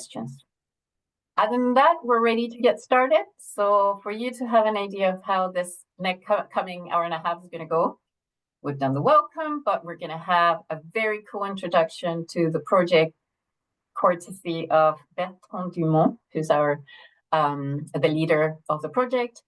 questions. Other than that, we're ready to get started. So for you to have an idea of how this next coming hour and a half is going to go, we've done the welcome, but we're going to have a very cool introduction to the project, courtesy of Bertrand Dumont, who's the leader of the project.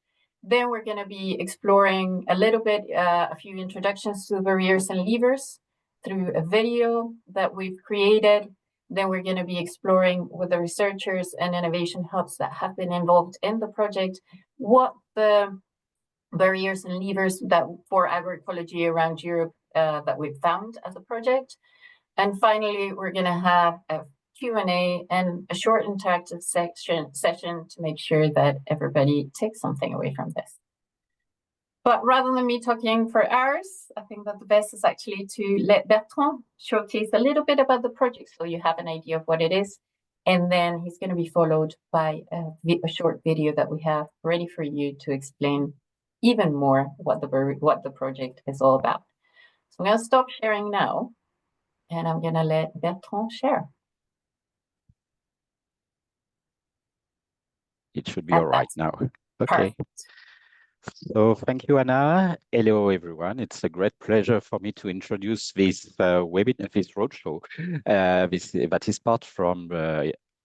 Then we're going to be exploring a little bit, a few introductions to barriers and levers through a video that we've created. Then we're going to be exploring with the researchers and innovation hubs that have been involved in the project, what the barriers and levers that for agroecology around Europe that we've found as a project. And finally, we're going to have a Q&A and a short interactive session to make sure that everybody takes something away from this. But rather than me talking for hours, I think that the best is actually to let Bertrand showcase a little bit about the project so you have an idea of what it is. And then he's going to be followed by a short video that we have ready for you to explain even more what the project is all about. So I'm going to stop sharing now, and I'm going to let Bertrand share. It should be all right now. Okay. Perfect. So thank you, Anna. Hello, everyone. It's a great pleasure for me to introduce this webinar, this roadshow. That is part from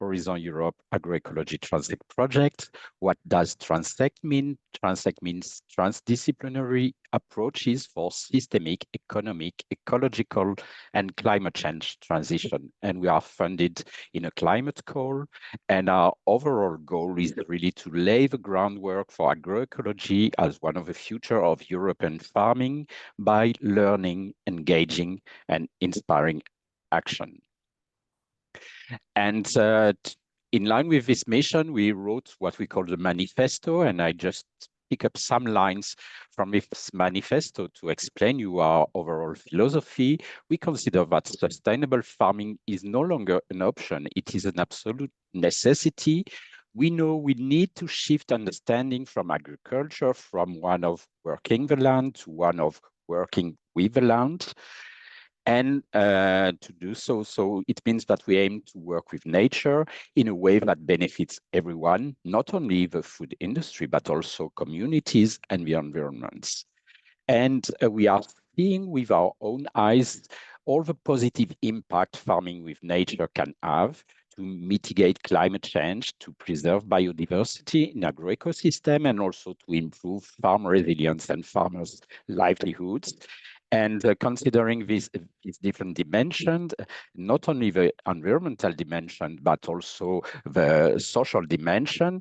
Horizon Europe Agroecology-TRANSECT project. What does TRANSECT mean? TRANSECT means transdisciplinary approaches for systemic, economic, ecological, and climate change transition. And we are funded in a climate call. And our overall goal is really to lay the groundwork for agroecology as one of the future of European farming by learning, engaging, and inspiring action. And in line with this mission, we wrote what we call the manifesto, and I just pick up some lines from this manifesto to explain you our overall philosophy. We consider that sustainable farming is no longer an option, it is an absolute necessity. We know we need to shift understanding from agriculture from one of working the land to one of working with the land. And to do so it means that we aim to work with nature in a way that benefits everyone, not only the food industry, but also communities and the environments. And we are seeing with our own eyes all the positive impact farming with nature can have to mitigate climate change, to preserve biodiversity in agroecosystem, and also to improve farm resilience and farmers' livelihoods. And considering these different dimensions, not only the environmental dimension, but also the social dimension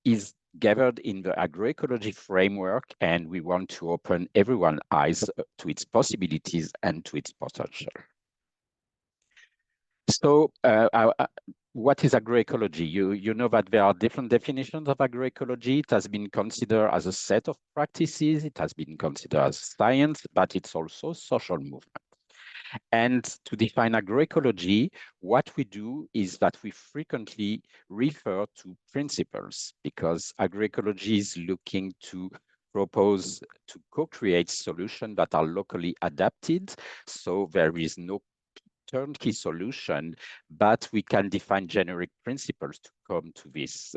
is gathered in the agroecology framework, and we want to open everyone's eyes to its possibilities and to its potential. So what is agroecology? You know that there are different definitions of agroecology. It has been considered as a set of practices. It has been considered as science, but it's also social movement. And to define agroecology, what we do is that we frequently refer to principles, because agroecology is looking to propose to co-create solutions that are locally adapted. So there is no turnkey solution, but we can define generic principles to come to these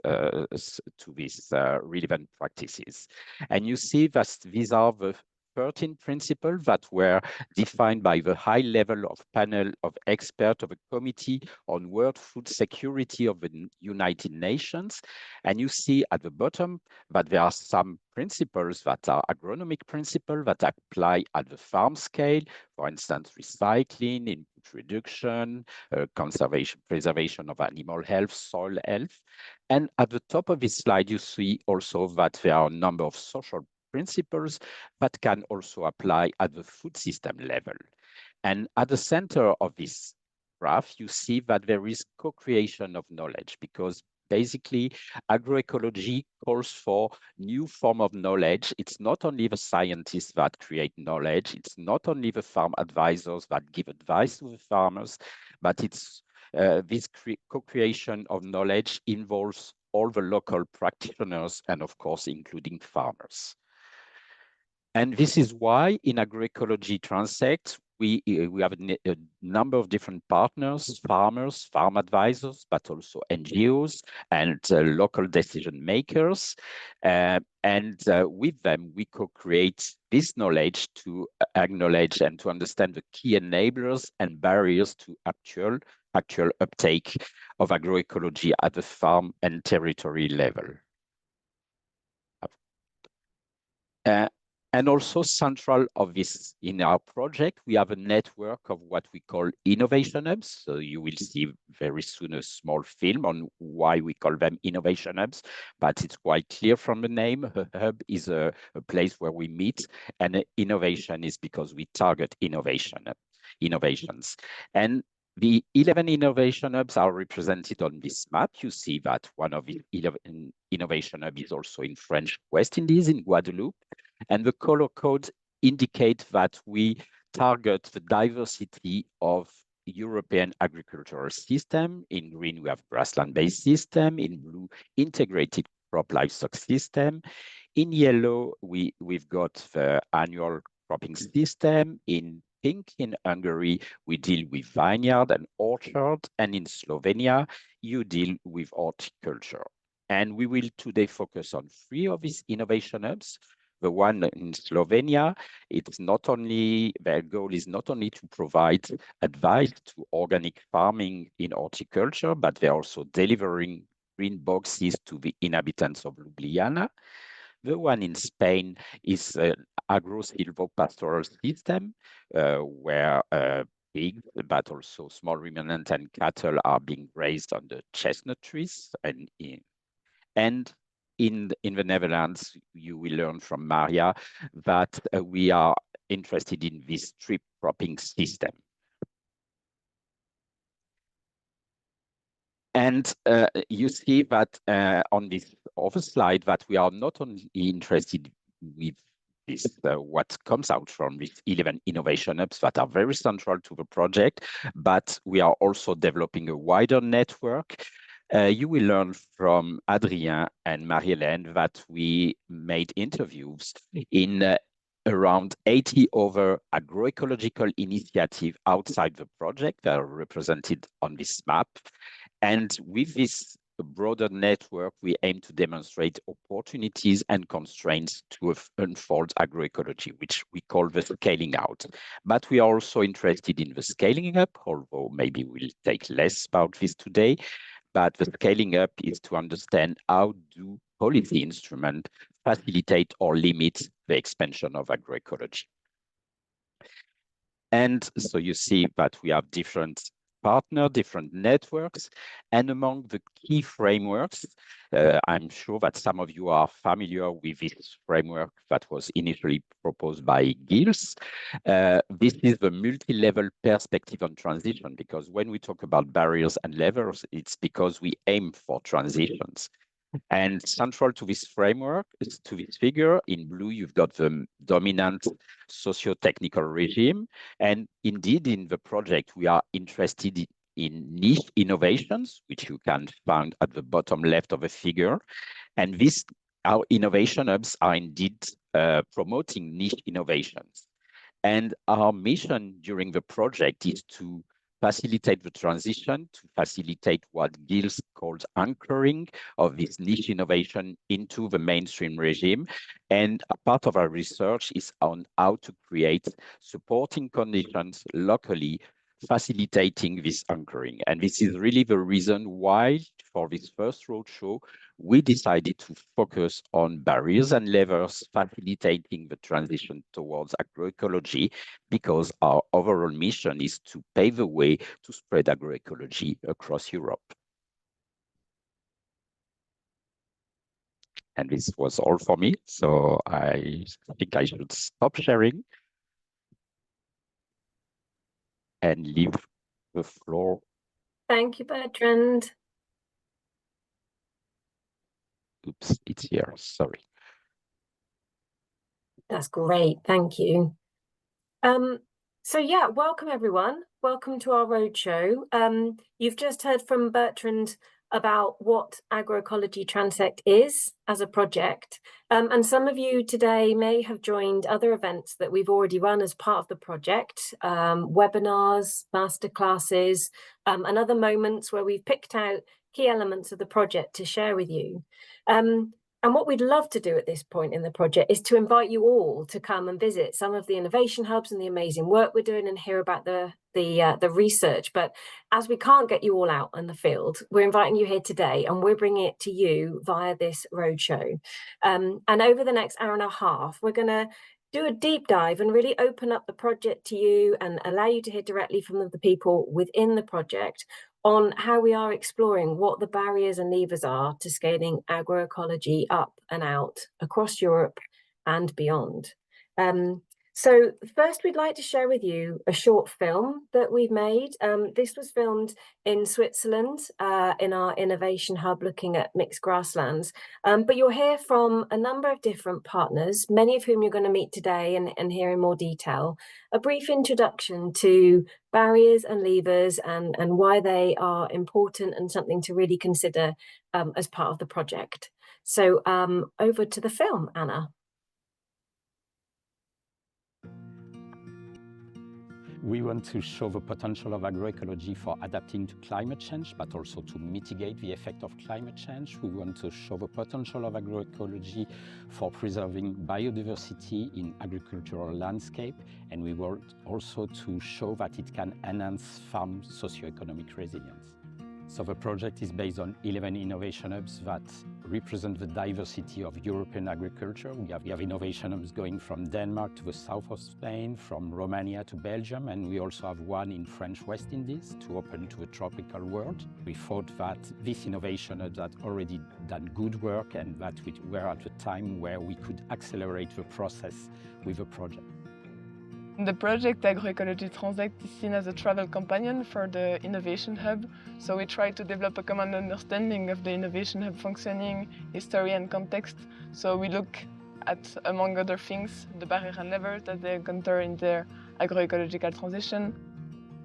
relevant practices. And you see that these are the 13 principles that were defined by the high level of panel of experts of a committee on world food security of the United Nations. And you see at the bottom that there are some principles that are agronomic principles that apply at the farm scale, for instance, recycling, input reduction, conservation, preservation of animal health, soil health. And at the top of this slide, you see also that there are a number of social principles that can also apply at the food system level. And at the center of this graph, you see that there is co-creation of knowledge, because basically agroecology calls for new form of knowledge. It's not only the scientists that create knowledge, it's not only the farm advisors that give advice to the farmers, but it's this co-creation of knowledge involves all the local practitioners and of course including farmers. And this is why in Agroecology-TRANSECT, we have a number of different partners, farmers, farm advisors, but also NGOs and local decision makers. And with them, we co-create this knowledge to acknowledge and to understand the key enablers and barriers to actual uptake of agroecology at the farm and territory level. And also central of this in our project, we have a network of what we call innovation hubs. So you will see very soon a small film on why we call them innovation hubs, but it's quite clear from the name. A hub is a place where we meet, and innovation is because we target innovations. And the 11 innovation hubs are represented on this map. You see that one of the 11 innovation hubs is also in French West Indies, in Guadeloupe. And the color codes indicate that we target the diversity of European agricultural system. In green, we have grassland-based system. In blue, integrated crop livestock system. In yellow, we've got the annual cropping system. In pink, in Hungary, we deal with vineyard and orchard. And in Slovenia, you deal with horticulture. And we will today focus on 3 of these innovation hubs. The one in Slovenia, their goal is not only to provide advice to organic farming in horticulture, but they're also delivering green boxes to the inhabitants of Ljubljana. The one in Spain is an agro-silvopastoral system where pigs, but also small ruminants and cattle are being raised on the chestnut trees. And in the Netherlands, you will learn from Maria that we are interested in this strip cropping system. And you see that on this other slide that we are not only interested with this, what comes out from these 11 innovation hubs that are very central to the project, but we are also developing a wider network. You will learn from Adrien and Marie-Hélène that we made interviews in around 80 other agroecological initiatives outside the project that are represented on this map. And with this broader network, we aim to demonstrate opportunities and constraints to unfold agroecology, which we call the scaling out. But we are also interested in the scaling up, although maybe we'll take less about this today. But the scaling up is to understand how do policy instruments facilitate or limit the expansion of agroecology. And so you see that we have different partners, different networks, and among the key frameworks, I'm sure that some of you are familiar with this framework that was initially proposed by Gilles. This is the multi-level perspective on transition, because when we talk about barriers and levers, it's because we aim for transitions. And central to this framework, to this figure, in blue, you've got the dominant socio-technical regime. And indeed, in the project, we are interested in niche innovations, which you can find at the bottom left of the figure. And our innovation hubs are indeed promoting niche innovations. And our mission during the project is to facilitate the transition, to facilitate what Gilles calls anchoring of this niche innovation into the mainstream regime. And a part of our research is on how to create supporting conditions locally, facilitating this anchoring. And this is really the reason why, for this first roadshow, we decided to focus on barriers and levers facilitating the transition towards agroecology, because our overall mission is to pave the way to spread agroecology across Europe. And this was all for me, so I think I should stop sharing and leave the floor. Thank you, Bertrand. Oops, it's here, sorry. That's great, thank you. So yeah, welcome everyone. Welcome to our roadshow. You've just heard from Bertrand about what Agroecology-TRANSECT is as a project. And some of you today may have joined other events that we've already run as part of the project, webinars, masterclasses, and other moments where we've picked out key elements of the project to share with you. And what we'd love to do at this point in the project is to invite you all to come and visit some of the innovation hubs and the amazing work we're doing and hear about the research. But as we can't get you all out in the field, we're inviting you here today and we're bringing it to you via this roadshow. And over the next hour and a half, we're going to do a deep dive and really open up the project to you and allow you to hear directly from the people within the project on how we are exploring what the barriers and levers are to scaling agroecology up and out across Europe and beyond. So first, we'd like to share with you a short film that we've made. This was filmed in Switzerland in our innovation hub looking at mixed grasslands. But you'll hear from a number of different partners, many of whom you're going to meet today and hear in more detail, a brief introduction to barriers and levers and why they are important and something to really consider as part of the project. So over to the film, Anna. We want to show the potential of agroecology for adapting to climate change, but also to mitigate the effect of climate change. We want to show the potential of agroecology for preserving biodiversity in agricultural landscape, and we want also to show that it can enhance farm socioeconomic resilience. So the project is based on 11 innovation hubs that represent the diversity of European agriculture. We have innovation hubs going from Denmark to the south of Spain, from Romania to Belgium, and we also have one in French West Indies to open to the tropical world. We thought that these innovation hubs had already done good work and that we were at a time where we could accelerate the process with the project. The project Agroecology-TRANSECT is seen as a travel companion for the Innovation Hub, so we try to develop a common understanding of the Innovation Hub functioning, history and context. So we look at, among other things, the barriers and levers that they encounter in their agroecological transition.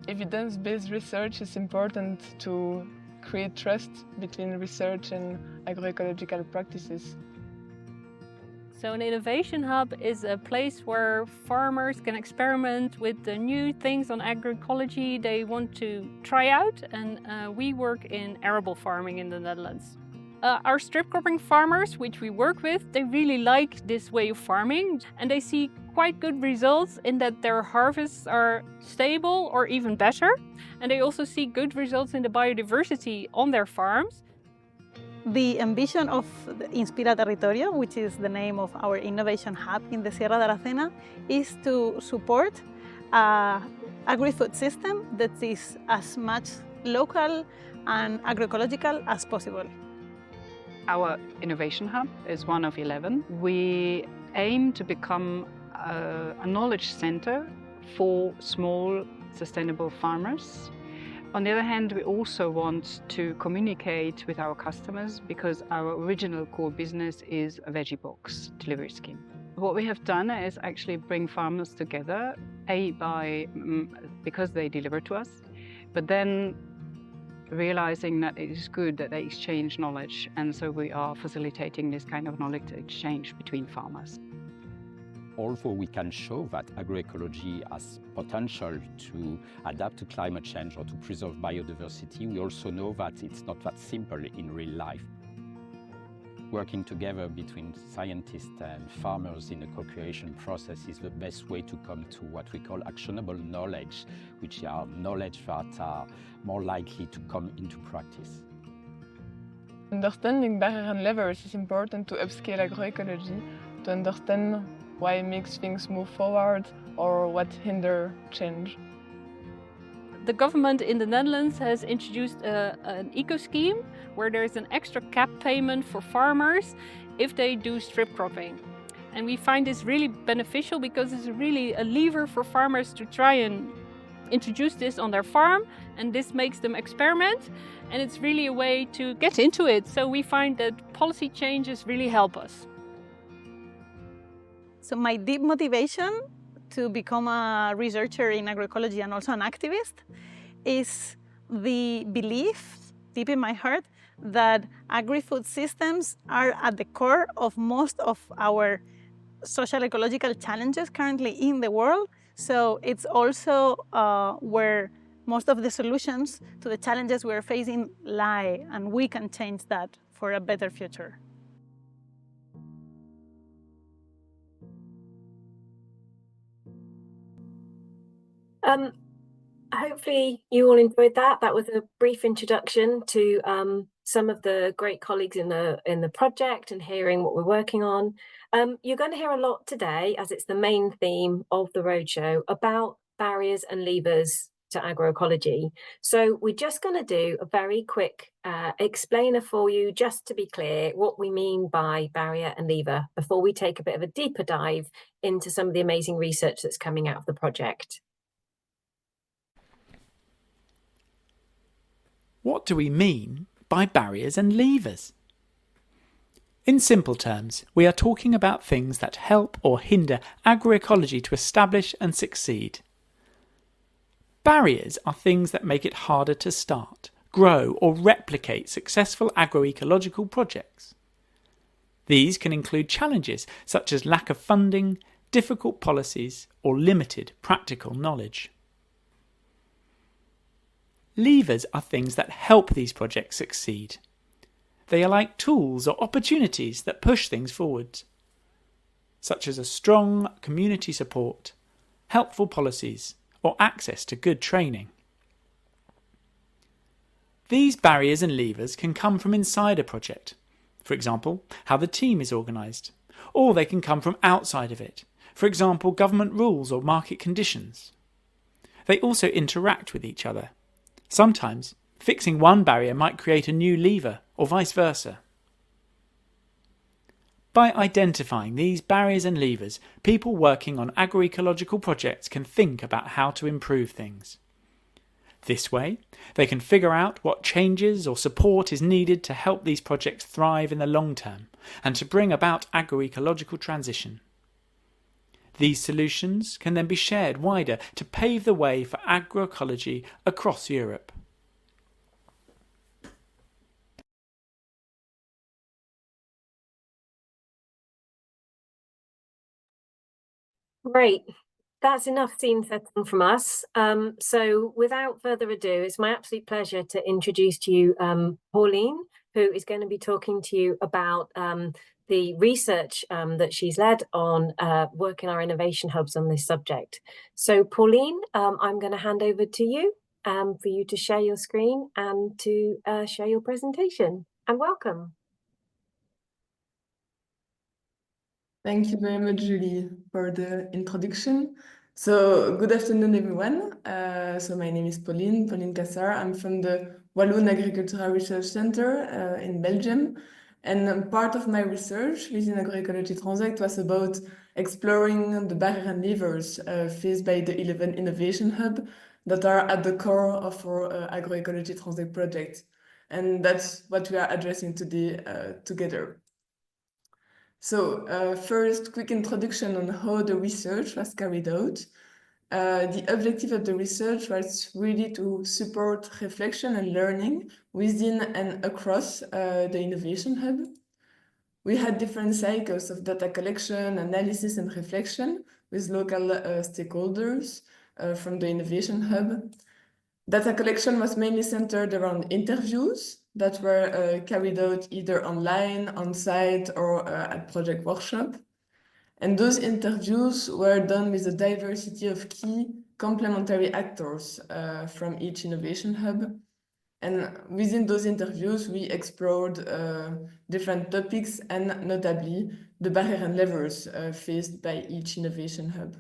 Evidence-based research is important to create trust between research and agroecological practices. So an innovation hub is a place where farmers can experiment with the new things on agroecology they want to try out, and we work in arable farming in the Netherlands. Our strip cropping farmers, which we work with, they really like this way of farming and they see quite good results in that their harvests are stable or even better, and they also see good results in the biodiversity on their farms. The ambition of Inspira Territorio, which is the name of our innovation hub in the Sierra de Aracena, is to support an agri-food system that is as much local and agroecological as possible. Our innovation hub is one of 11. We aim to become a knowledge center for small, sustainable farmers. On the other hand, we also want to communicate with our customers because our original core business is a veggie box delivery scheme. What we have done is actually bring farmers together, because they deliver to us, but then realizing that it is good that they exchange knowledge, and so we are facilitating this kind of knowledge exchange between farmers. Although we can show that agroecology has potential to adapt to climate change or to preserve biodiversity, we also know that it's not that simple in real life. Working together between scientists and farmers in a co-creation process is the best way to come to what we call actionable knowledge, which are knowledge that are more likely to come into practice. Understanding barriers and levers is important to upscale agroecology, to understand why makes things move forward or what hinder change. The government in the Netherlands has introduced an eco scheme where there's an extra cap payment for farmers if they do strip cropping. And we find this really beneficial because it's really a lever for farmers to try and introduce this on their farm, and this makes them experiment, and it's really a way to get into it. So we find that policy changes really help us. So my deep motivation to become a researcher in agroecology and also an activist is the belief deep in my heart that agri-food systems are at the core of most of our social ecological challenges currently in the world. So it's also where most of the solutions to the challenges we're facing lie, and we can change that for a better future. Hopefully you all enjoyed that. That was a brief introduction to some of the great colleagues in the project and hearing what we're working on. You're going to hear a lot today, as it's the main theme of the roadshow, about barriers and levers to agroecology. So we're just going to do a very quick explainer for you, just to be clear what we mean by barrier and lever, before we take a bit of a deeper dive into some of the amazing research that's coming out of the project. What do we mean by barriers and levers? In simple terms, we are talking about things that help or hinder agroecology to establish and succeed. Barriers are things that make it harder to start, grow or replicate successful agroecological projects. These can include challenges such as lack of funding, difficult policies or limited practical knowledge. Levers are things that help these projects succeed. They are like tools or opportunities that push things forward, such as a strong community support, helpful policies, or access to good training. These barriers and levers can come from inside a project, for example, how the team is organised, or they can come from outside of it, for example, government rules or market conditions. They also interact with each other. Sometimes, fixing one barrier might create a new lever, or vice versa. By identifying these barriers and levers, people working on agroecological projects can think about how to improve things. This way, they can figure out what changes or support is needed to help these projects thrive in the long term and to bring about agroecological transition. These solutions can then be shared wider to pave the way for agroecology across Europe. Great. That's enough scene setting from us. So without further ado, it's my absolute pleasure to introduce to you Pauline, who is going to be talking to you about the research that she's led on work in our innovation hubs on this subject. So Pauline, I'm going to hand over to you for you to share your screen and to share your presentation. And welcome. Thank you very much, Julie, for the introduction. So good afternoon, everyone. So my name is Pauline Cassart. I'm from the Wallon Agricultural Research Center in Belgium. And part of my research within Agroecology-TRANSECT was about exploring the barriers and levers faced by the 11 innovation hubs that are at the core of our Agroecology-TRANSECT project. And that's what we are addressing today together. So first, quick introduction on how the research was carried out. The objective of the research was really to support reflection and learning within and across the Innovation Hub. We had different cycles of data collection, analysis, and reflection with local stakeholders from the Innovation Hub. Data collection was mainly centered around interviews that were carried out either online, on-site, or at project workshop. And those interviews were done with a diversity of key complementary actors from each innovation hub. And within those interviews, we explored different topics and notably the barriers and levers faced by each innovation hub.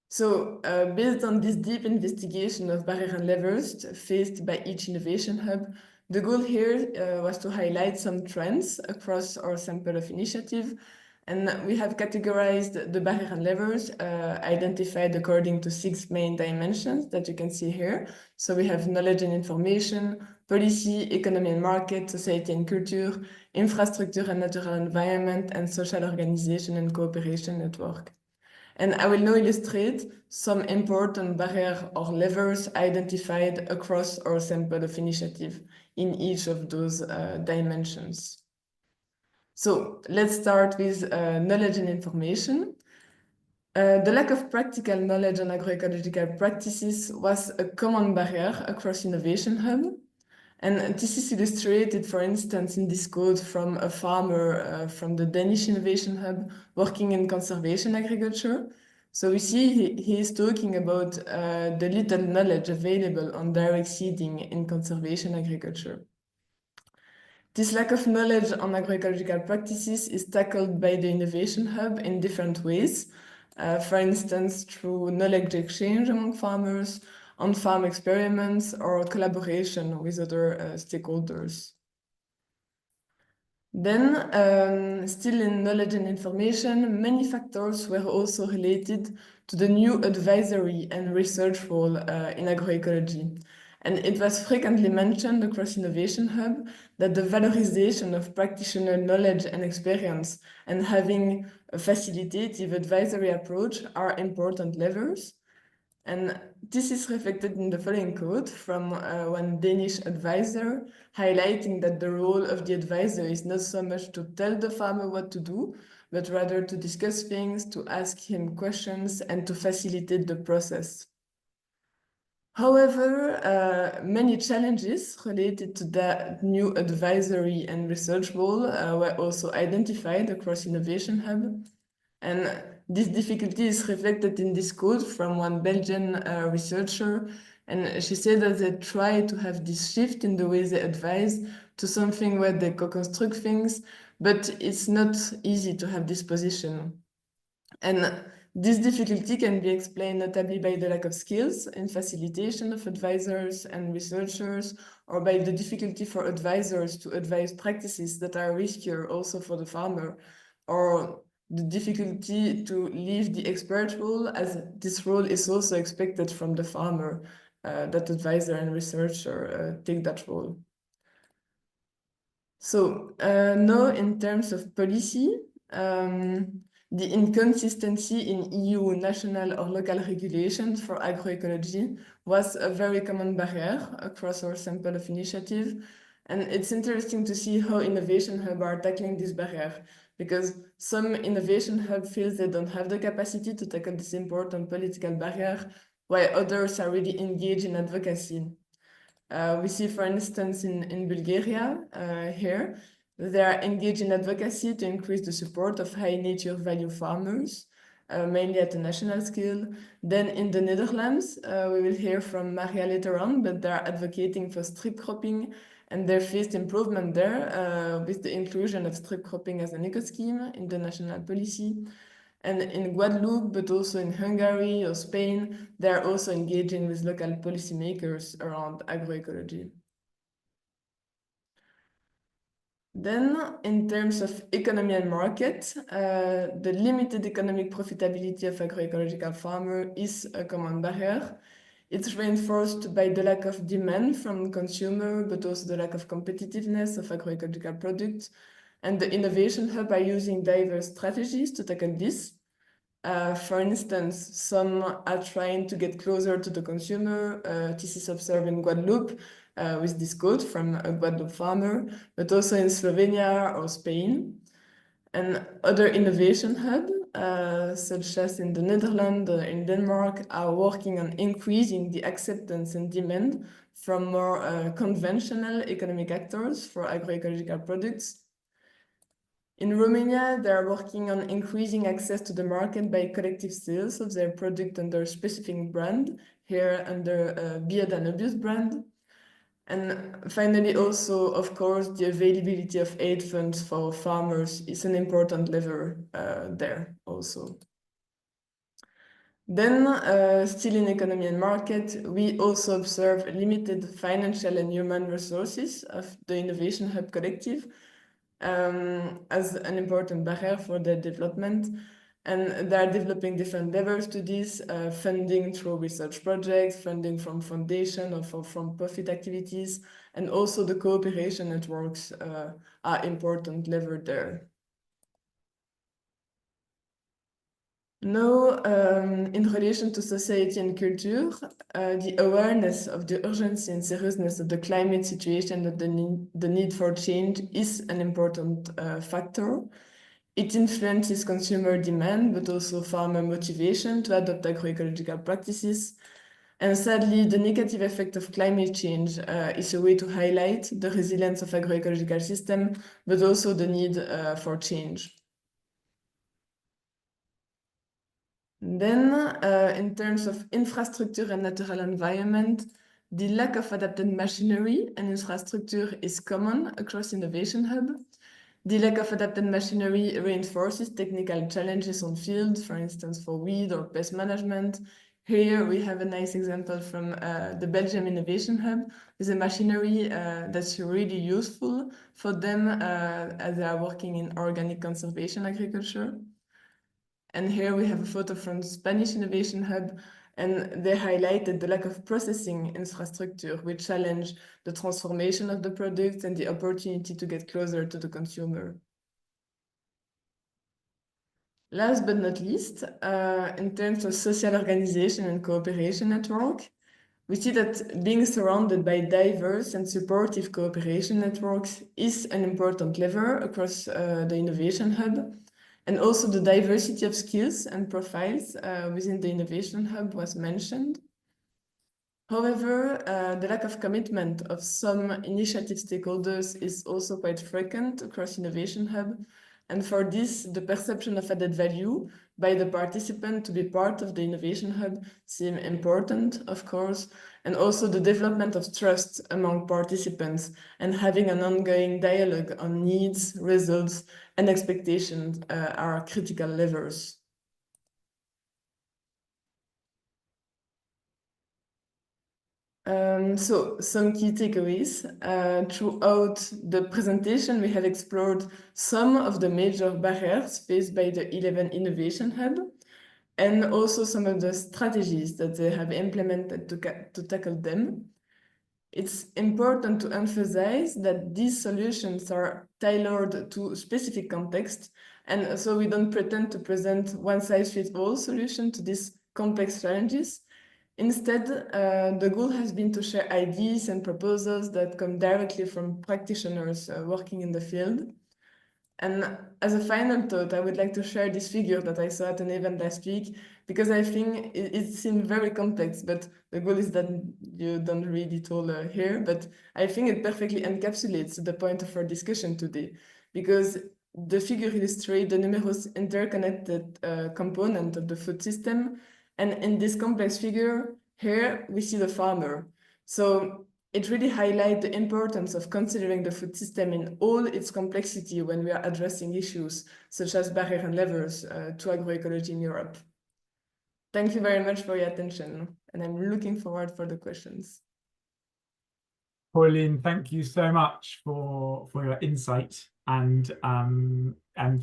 So based on this deep investigation of barriers and levers faced by each innovation hub, the goal here was to highlight some trends across our sample of initiative. And we have categorized the barriers and levers identified according to 6 main dimensions that you can see here. So we have knowledge and information, policy, economy and market, society and culture, infrastructure and natural environment, and social organization and cooperation network. And I will now illustrate some important barriers or levers identified across our sample of initiative in each of those dimensions. So let's start with knowledge and information. The lack of practical knowledge on agroecological practices was a common barrier across Innovation Hub. And this is illustrated, for instance, in this quote from a farmer from the Danish Innovation Hub working in conservation agriculture. So we see he is talking about the little knowledge available on direct seeding in conservation agriculture. This lack of knowledge on agroecological practices is tackled by the Innovation Hub in different ways. For instance, through knowledge exchange among farmers, on-farm experiments, or collaboration with other stakeholders. Then, still in knowledge and information, many factors were also related to the new advisory and research role in agroecology. And it was frequently mentioned across Innovation Hub that the valorization of practitioner knowledge and experience and having a facilitative advisory approach are important levers. And this is reflected in the following quote from one Danish advisor, highlighting that the role of the advisor is not so much to tell the farmer what to do, but rather to discuss things, to ask him questions, and to facilitate the process. However, many challenges related to the new advisory and research role were also identified across Innovation Hub. And this difficulty is reflected in this quote from one Belgian researcher. And she said that they try to have this shift in the way they advise to something where they co-construct things, but it's not easy to have this position. And this difficulty can be explained notably by the lack of skills in facilitation of advisors and researchers, or by the difficulty for advisors to advise practices that are riskier also for the farmer, or the difficulty to leave the expert role, as this role is also expected from the farmer, that advisor and researcher take that role. So now in terms of policy, the inconsistency in EU national or local regulations for agroecology was a very common barrier across our sample of initiative. And it's interesting to see how Innovation Hub are tackling this barrier, because some Innovation Hub feels they don't have the capacity to tackle this important political barrier, while others are really engaged in advocacy. We see, for instance, in Bulgaria, here, they are engaged in advocacy to increase the support of high nature value farmers, mainly at a national scale. Then in the Netherlands, we will hear from Maria later on, but they are advocating for strip cropping, and they faced improvement there with the inclusion of strip cropping as an eco-scheme in the national policy. And in Guadeloupe, but also in Hungary or Spain, they are also engaging with local policymakers around agroecology. Then, in terms of economy and market, the limited economic profitability of agroecological farmers is a common barrier. It's reinforced by the lack of demand from consumers, but also the lack of competitiveness of agroecological products. And the Innovation Hub are using diverse strategies to tackle this. For instance, some are trying to get closer to the consumer. This is observed in Guadeloupe with this quote from a Guadeloupe farmer, but also in Slovenia or Spain. And other innovation hubs, such as in the Netherlands, in Denmark, are working on increasing the acceptance and demand from more conventional economic actors for agroecological products. In Romania, they are working on increasing access to the market by collective sales of their product under a specific brand, here under Bio Danubius brand. And finally, also, of course, the availability of aid funds for farmers is an important lever there also. Then, still in economy and market, we also observe limited financial and human resources of the Innovation Hub Collective, as an important barrier for their development. And they're developing different levels to this, funding through research projects, funding from foundation or from profit activities, and also the cooperation networks are important lever there. Now, in relation to society and culture, the awareness of the urgency and seriousness of the climate situation and the need for change is an important factor. It influences consumer demand, but also farmer motivation to adopt agroecological practices. And sadly, the negative effect of climate change is a way to highlight the resilience of agroecological system, but also the need for change. Then, in terms of infrastructure and natural environment, the lack of adapted machinery and infrastructure is common across Innovation Hub. The lack of adapted machinery reinforces technical challenges on field, for instance, for weed or pest management. Here we have a nice example from the Belgium Innovation Hub with a machinery that's really useful for them as they are working in organic conservation agriculture. And here we have a photo from the Spanish Innovation Hub, and they highlighted the lack of processing infrastructure, which challenge the transformation of the products and the opportunity to get closer to the consumer. Last but not least, in terms of social organization and cooperation network, we see that being surrounded by diverse and supportive cooperation networks is an important lever across the Innovation Hub. And also the diversity of skills and profiles within the Innovation Hub was mentioned. However, the lack of commitment of some initiative stakeholders is also quite frequent across Innovation Hub. And for this, the perception of added value by the participant to be part of the Innovation Hub seem important, of course, and also the development of trust among participants and having an ongoing dialogue on needs, results, and expectations are critical levers. So some key takeaways. Throughout the presentation, we have explored some of the major barriers faced by the 11 Innovation Hub, and also some of the strategies that they have implemented to tackle them. It's important to emphasize that these solutions are tailored to specific context, and so we don't pretend to present one-size-fits-all solution to these complex challenges. Instead, the goal has been to share ideas and proposals that come directly from practitioners working in the field. And as a final thought, I would like to share this figure that I saw at an event last week, because I think it seemed very complex, but the goal is that you don't read it all here, but I think it perfectly encapsulates the point of our discussion today, because the figure illustrates the numerous interconnected components of the food system. And in this complex figure, here we see the farmer. So it really highlights the importance of considering the food system in all its complexity when we are addressing issues such as barrier and levers to agroecology in Europe. Thank you very much for your attention, and I'm looking forward for the questions. Pauline, thank you so much for your insight, and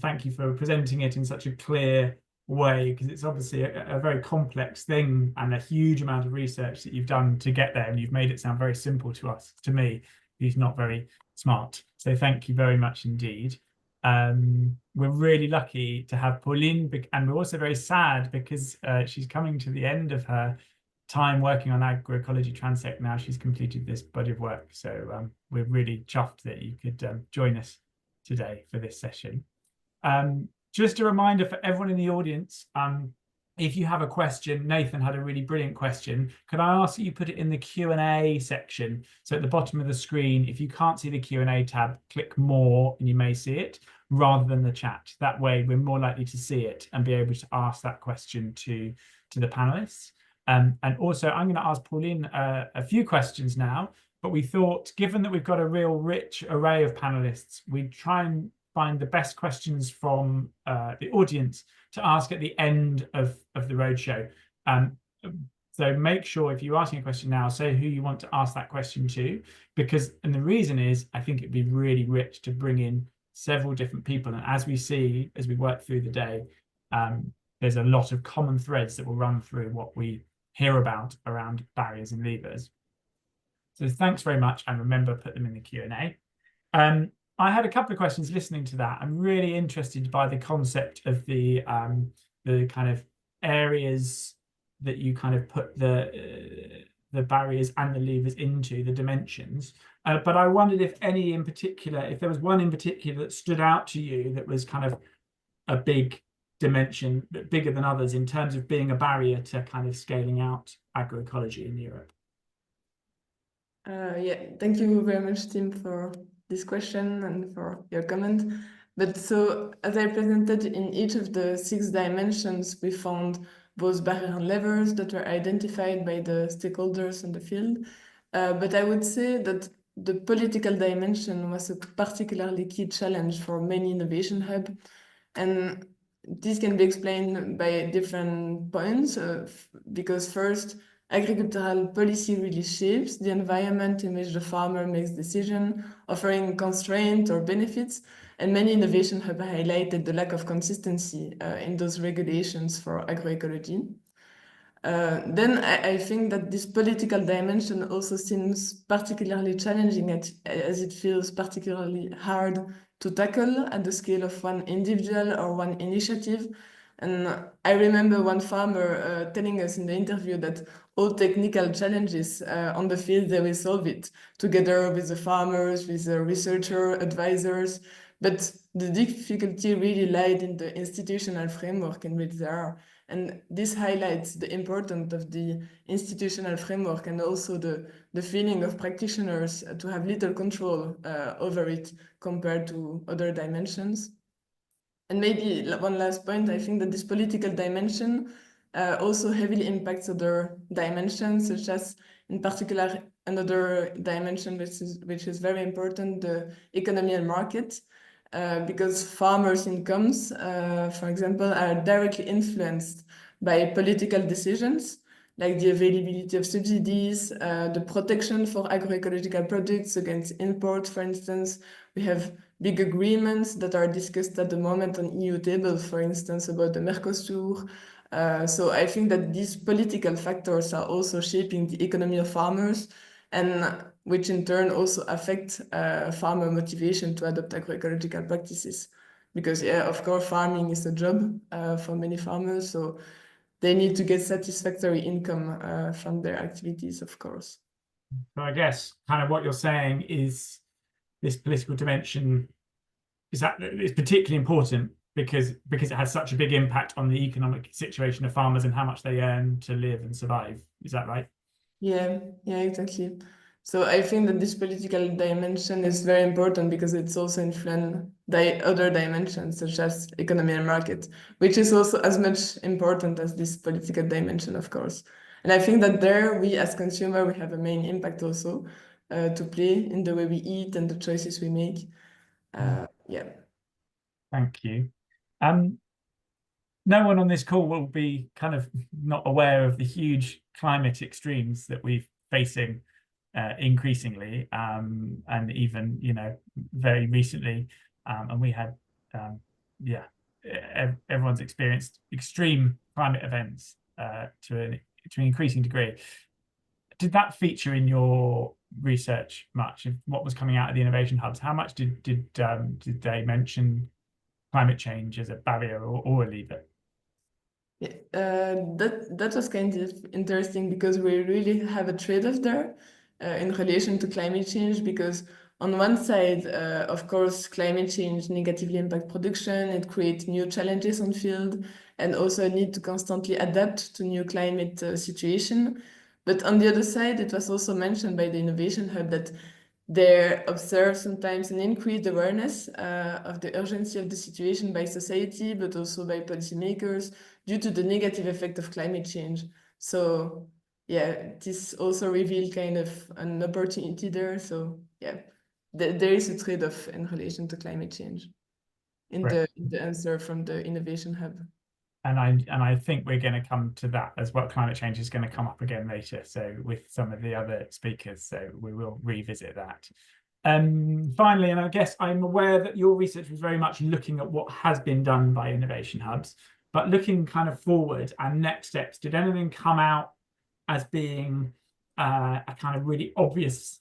thank you for presenting it in such a clear way, because it's obviously a very complex thing and a huge amount of research that you've done to get there, and you've made it sound very simple to me, who's not very smart. So thank you very much indeed. We're really lucky to have Pauline, and we're also very sad because she's coming to the end of her time working on Agroecology-TRANSECT now. She's completed this body of work, so we're really chuffed that you could join us today for this session. Just a reminder for everyone in the audience, if you have a question, Nathan had a really brilliant question. Could I ask that you put it in the Q&A section? So at the bottom of the screen, if you can't see the Q&A tab, click more and you may see it, rather than the chat. That way we're more likely to see it and be able to ask that question to the panelists. And also I'm going to ask Pauline a few questions now, but we thought, given that we've got a real rich array of panelists, we'd try and find the best questions from the audience to ask at the end of the roadshow. So make sure if you're asking a question now, say who you want to ask that question to, and the reason is, I think it'd be really rich to bring in several different people. And as we see, as we work through the day, there's a lot of common threads that will run through what we hear about around barriers and levers. So thanks very much, and remember, put them in the Q&A. I had a couple of questions listening to that. I'm really interested by the concept of the the kind of areas that you kind of put the barriers and the levers into, the dimensions. But I wondered if any in particular, if there was one in particular that stood out to you that was kind of a big dimension, bigger than others in terms of being a barrier to kind of scaling out agroecology in Europe. Yeah, thank you very much, Tim, for this question and for your comment. But so, as I presented, in each of the 6 dimensions, we found those barrier and levers that were identified by the stakeholders in the field. But I would say that the political dimension was a particularly key challenge for many innovation hubs. And this can be explained by different points, because first, agricultural policy really shapes the environment in which the farmer makes decisions, offering constraints or benefits. And many innovation hubs highlighted the lack of consistency in those regulations for agroecology. Then I think that this political dimension also seems particularly challenging as it feels particularly hard to tackle at the scale of one individual or one initiative. And I remember one farmer telling us in the interview that all technical challenges on the field, they will solve it together with the farmers, with the researcher, advisors. But the difficulty really lied in the institutional framework in which they are. And this highlights the importance of the institutional framework and also the feeling of practitioners to have little control over it compared to other dimensions. And maybe one last point, I think that this political dimension also heavily impacts other dimensions, such as in particular another dimension which is very important, the economy and market. Because farmers' incomes, for example, are directly influenced by political decisions, like the availability of subsidies, the protection for agroecological products against imports, for instance. We have big agreements that are discussed at the moment on EU tables, for instance, about the Mercosur. So I think that these political factors are also shaping the economy of farmers, and which in turn also affect farmer motivation to adopt agroecological practices. Because, yeah, of course, farming is a job for many farmers, so they need to get satisfactory income from their activities, of course. So I guess kind of what you're saying is this political dimension is particularly important because it has such a big impact on the economic situation of farmers and how much they earn to live and survive. Is that right? Yeah, exactly. So I think that this political dimension is very important because it's also influenced by other dimensions such as economy and market, which is also as much important as this political dimension, of course. And I think that there we as consumer, we have a main impact also to play in the way we eat and the choices we make. Yeah. Thank you. No one on this call will be kind of not aware of the huge climate extremes that we're facing increasingly, and even, you know, very recently, and we had, everyone's experienced extreme climate events to an increasing degree. Did that feature in your research much? What was coming out of the innovation hubs? How much did they mention climate change as a barrier or a lever? That was kind of interesting because we really have a trade-off there in relation to climate change, because on one side, of course, climate change negatively impacts production, it creates new challenges on field, and also a need to constantly adapt to new climate situation. But on the other side, it was also mentioned by the Innovation Hub that they observe sometimes an increased awareness of the urgency of the situation by society, but also by policymakers due to the negative effect of climate change. So yeah, this also revealed kind of an opportunity there. So yeah, there is a trade-off in relation to climate change in the answer from the Innovation Hub. And I think we're going to come to that as well. Climate change is going to come up again later, so with some of the other speakers, so we will revisit that. Finally, and I guess I'm aware that your research was very much looking at what has been done by innovation hubs, but looking kind of forward and next steps, did anything come out as being a kind of really obvious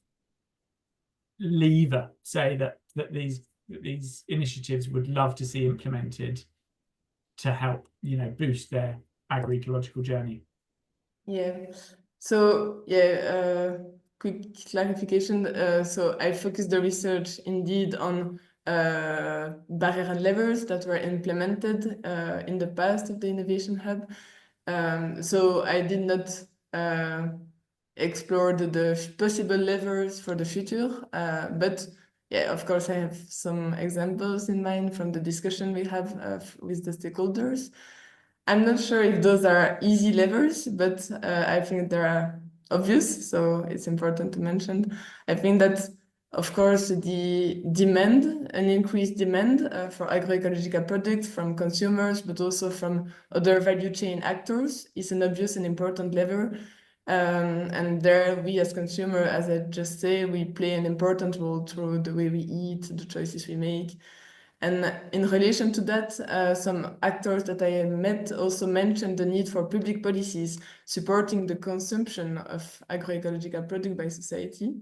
lever, say that these initiatives would love to see implemented to help, boost their agroecological journey? Yeah. So yeah, quick clarification. So I focused the research indeed on barrier and levers that were implemented in the past of the Innovation Hub. So I did not explore the possible levers for the future, but yeah, of course, I have some examples in mind from the discussion we have with the stakeholders. I'm not sure if those are easy levers, but I think they are obvious, so it's important to mention. I think that, of course, the demand, an increased demand for agroecological products from consumers, but also from other value chain actors is an obvious and important lever. And there we as consumer, as I just say, we play an important role through the way we eat, the choices we make. And in relation to that, some actors that I met also mentioned the need for public policies supporting the consumption of agroecological products by society.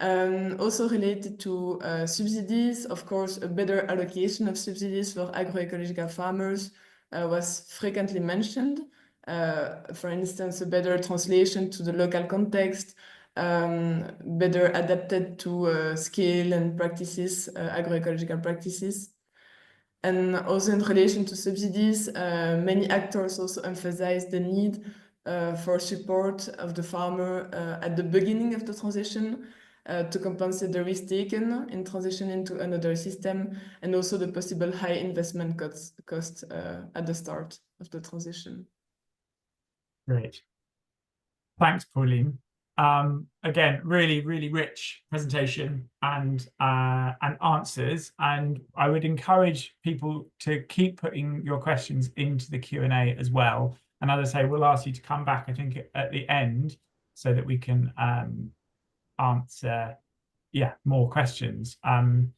Also related to subsidies, of course, a better allocation of subsidies for agroecological farmers was frequently mentioned. For instance, a better translation to the local context, better adapted to scale and practices, agroecological practices. And also in relation to subsidies, many actors also emphasize the need for support of the farmer at the beginning of the transition to compensate the risk taken in transition into another system, and also the possible high investment cost at the start of the transition. Great. Thanks, Pauline. Again, really, really rich presentation and answers. And I would encourage people to keep putting your questions into the Q&A as well. And as I say, we'll ask you to come back, I think, at the end so that we can answer, more questions. I'm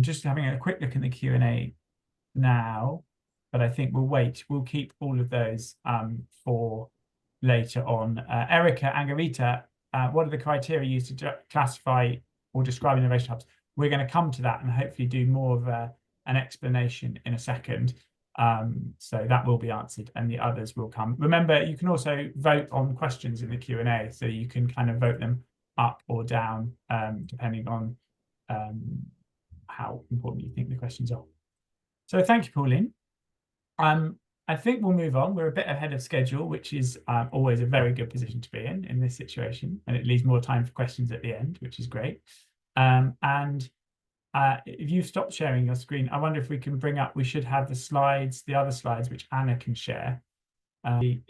just having a quick look in the Q&A now, but I think we'll wait. We'll keep all of those for later on. Erica, Angarita, what are the criteria used to classify or describe innovation hubs? We're going to come to that and hopefully do more of an explanation in a second. So that will be answered and the others will come. Remember, you can also vote on questions in the Q&A, so you can kind of vote them up or down depending on how important you think the questions are. So thank you, Pauline. I think we'll move on. We're a bit ahead of schedule, which is always a very good position to be in this situation. And it leaves more time for questions at the end, which is great. If you stop sharing your screen, I wonder if we can bring up, we should have the slides, the other slides, which Anna can share.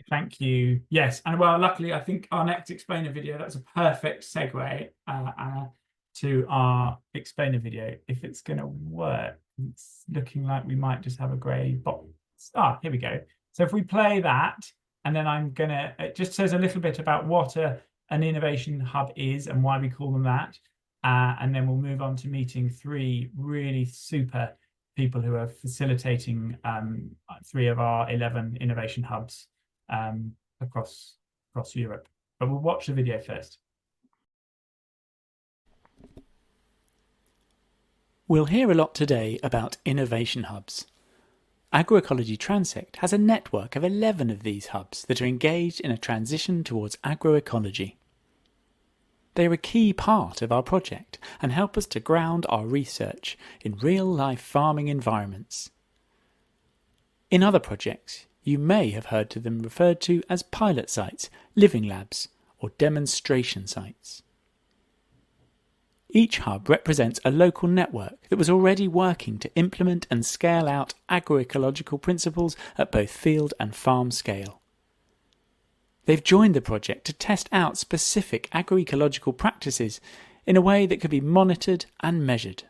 Thank you. Yes, and well, luckily, I think our next explainer video, that's a perfect segue, Anna, to our explainer video. If it's going to work, it's looking like we might just have a grey box. Here we go. So if we play that, and then I'm going to, it just says a little bit about what an innovation hub is and why we call them that. And then we'll move on to meeting three really super people who are facilitating 3 of our 11 innovation hubs across Europe. But we'll watch the video first. We'll hear a lot today about innovation hubs. Agroecology-TRANSECT has a network of 11 of these hubs that are engaged in a transition towards agroecology. They are a key part of our project and help us to ground our research in real-life farming environments. In other projects, you may have heard to them referred to as pilot sites, living labs, or demonstration sites. Each hub represents a local network that was already working to implement and scale out agroecological principles at both field and farm scale. They've joined the project to test out specific agroecological practices in a way that could be monitored and measured.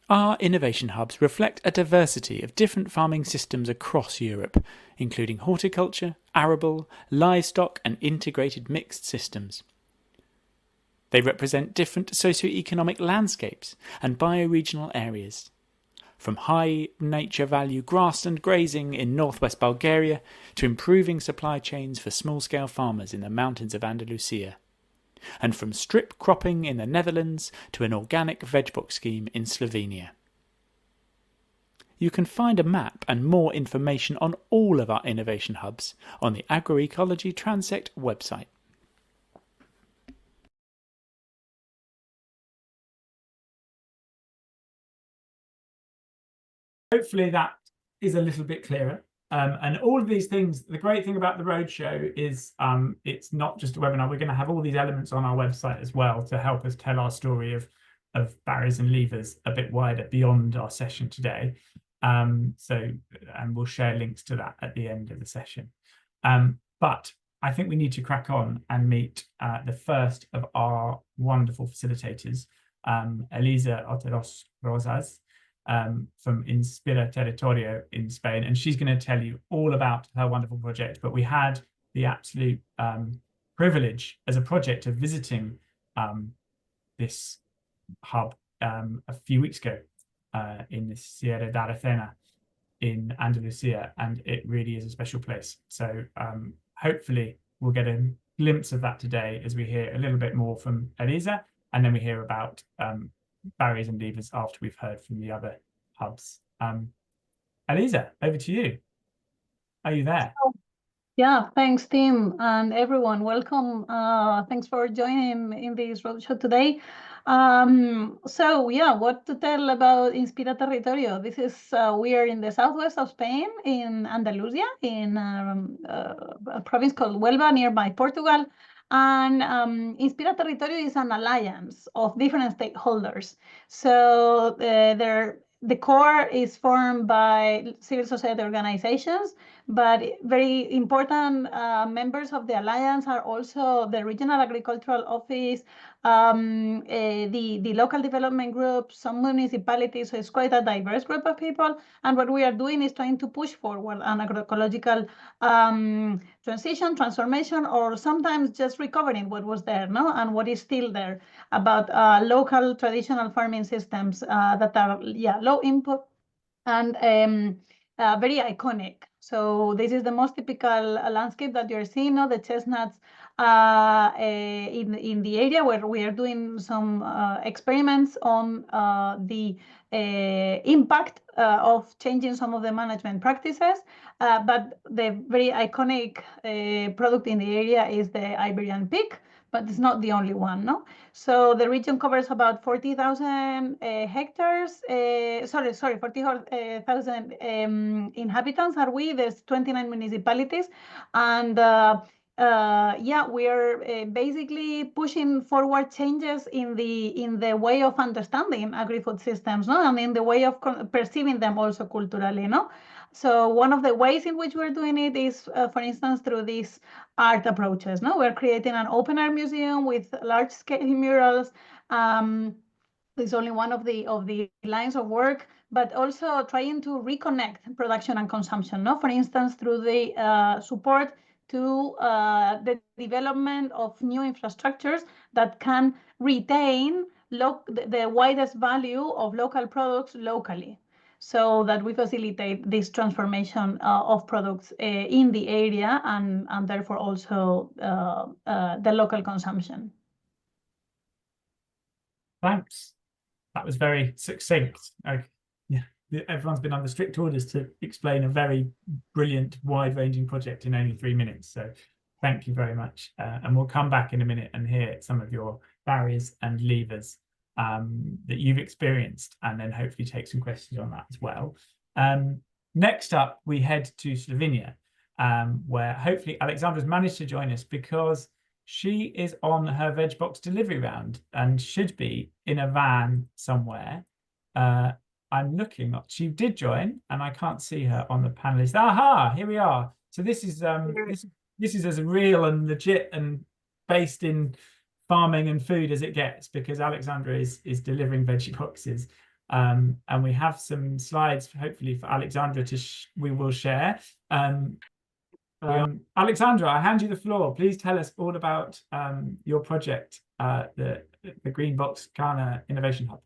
Our innovation hubs reflect a diversity of different farming systems across Europe, including horticulture, arable, livestock and integrated mixed systems. They represent different socio-economic landscapes and bioregional areas, from high nature value grassland grazing in northwest Bulgaria to improving supply chains for small-scale farmers in the mountains of Andalusia, and from strip cropping in the Netherlands to an organic veg box scheme in Slovenia. You can find a map and more information on all of our innovation hubs on the Agroecology-TRANSECT website. Hopefully that is a little bit clearer. And all of these things, the great thing about the Roadshow is it's not just a webinar. We're going to have all these elements on our website as well to help us tell our story of barriers and levers a bit wider beyond our session today. And we'll share links to that at the end of the session. But I think we need to crack on and meet the first of our wonderful facilitators, Elisa Oteros Rosas, from Inspira Territorio in Spain, and she's going to tell you all about her wonderful project. But we had the absolute privilege as a project of visiting this hub a few weeks ago in the Sierra de Aracena in Andalusia, and it really is a special place. So hopefully we'll get a glimpse of that today as we hear a little bit more from Elisa, and then we hear about barriers and levers after we've heard from the other hubs. Elisa, over to you. Are you there? Yeah, thanks, Tim, and everyone. Welcome. Thanks for joining in this roadshow today. So yeah, what to tell about Inspira Territorio? This is we are in the southwest of Spain, in Andalusia, in a province called Huelva, nearby Portugal. And Inspira Territorio is an alliance of different stakeholders. So the core is formed by civil society organizations, but very important members of the alliance are also the regional agricultural office, the local development group, some municipalities. So it's quite a diverse group of people. And what we are doing is trying to push forward an agroecological transformation, or sometimes just recovering what was there, and what is still there about local traditional farming systems that are low input and very iconic. So this is the most typical landscape that you're seeing, the chestnuts in the area, where we are doing some experiments on the impact of changing some of the management practices. But the very iconic product in the area is the Iberian pig, but it's not the only one, So the region covers about 40,000 hectares. 40,000 inhabitants are we. There's 29 municipalities, and we are basically pushing forward changes in the way of understanding agri-food systems, and in the way of perceiving them also culturally, So one of the ways in which we're doing it is, for instance, through these art approaches. We're creating an open air museum with large-scale murals. It's only one of the lines of work, but also trying to reconnect production and consumption. For instance, through the support to the development of new infrastructures that can retain the widest value of local products locally, so that we facilitate this transformation of products in the area, and therefore also the local consumption. Thanks. That was very succinct. Everyone's been under strict orders to explain a very brilliant, wide-ranging project in only 3 minutes. So thank you very much. And we'll come back in a minute and hear some of your barriers and levers that you've experienced, and then hopefully take some questions on that as well. Next up, we head to Slovenia, where hopefully Alexandra's managed to join us, because she is on her veg box delivery round and should be in a van somewhere. I'm looking, she did join, and I can't see her on the panelist. Aha, here we are. So this is this is as real and legit and based in farming and food as it gets, because Alexandra is delivering veggie boxes. And we have some slides, hopefully, for Alexandra we will share. Alexandra, I hand you the floor. Please tell us all about your project, the Green Box Ghana Innovation Hub.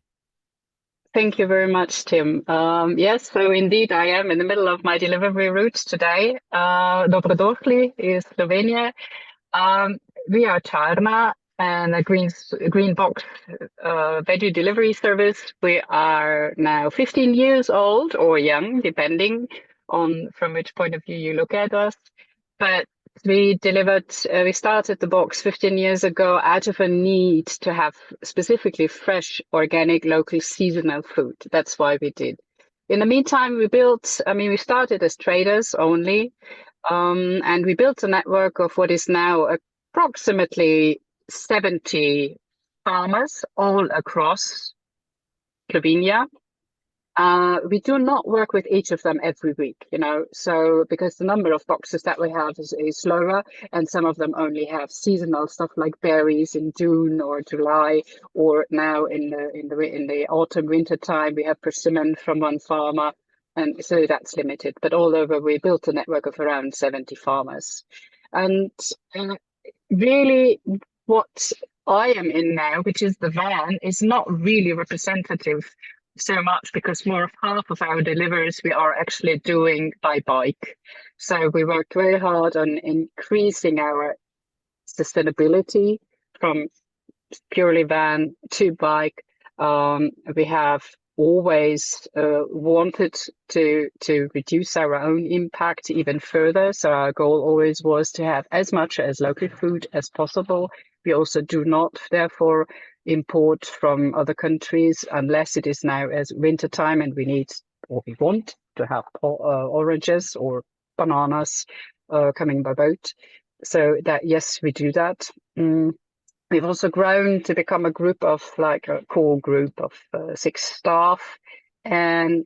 Thank you very much, Tim. Yes, so indeed, I am in the middle of my delivery route today. Dobrodošli is Slovenia. We are Čarna. and a green box veggie delivery service. We are now 15 years old or young, depending on from which point of view you look at us. But we started the box 15 years ago out of a need to have specifically fresh, organic, local, seasonal food. That's why we did. In the meantime, we started as traders only, and we built a network of what is now approximately 70 farmers all across Slovenia. We do not work with each of them every week, so because the number of boxes that we have is lower, and some of them only have seasonal stuff like berries in June or July, or now in the autumn winter time we have persimmon from one farmer, and so that's limited. But all over, we built a network of around 70 farmers, and really what I am in now, which is the van, is not really representative so much, because more of half of our deliveries we are actually doing by bike. So we worked very hard on increasing our sustainability from purely van to bike. We have always wanted to reduce our own impact even further. So our goal always was to have as much as local food as possible. We also do not, therefore, import from other countries unless it is now as winter time and we want to have oranges or bananas coming by boat. So that, yes, we do that. We've also grown to become a core group of 6 staff, and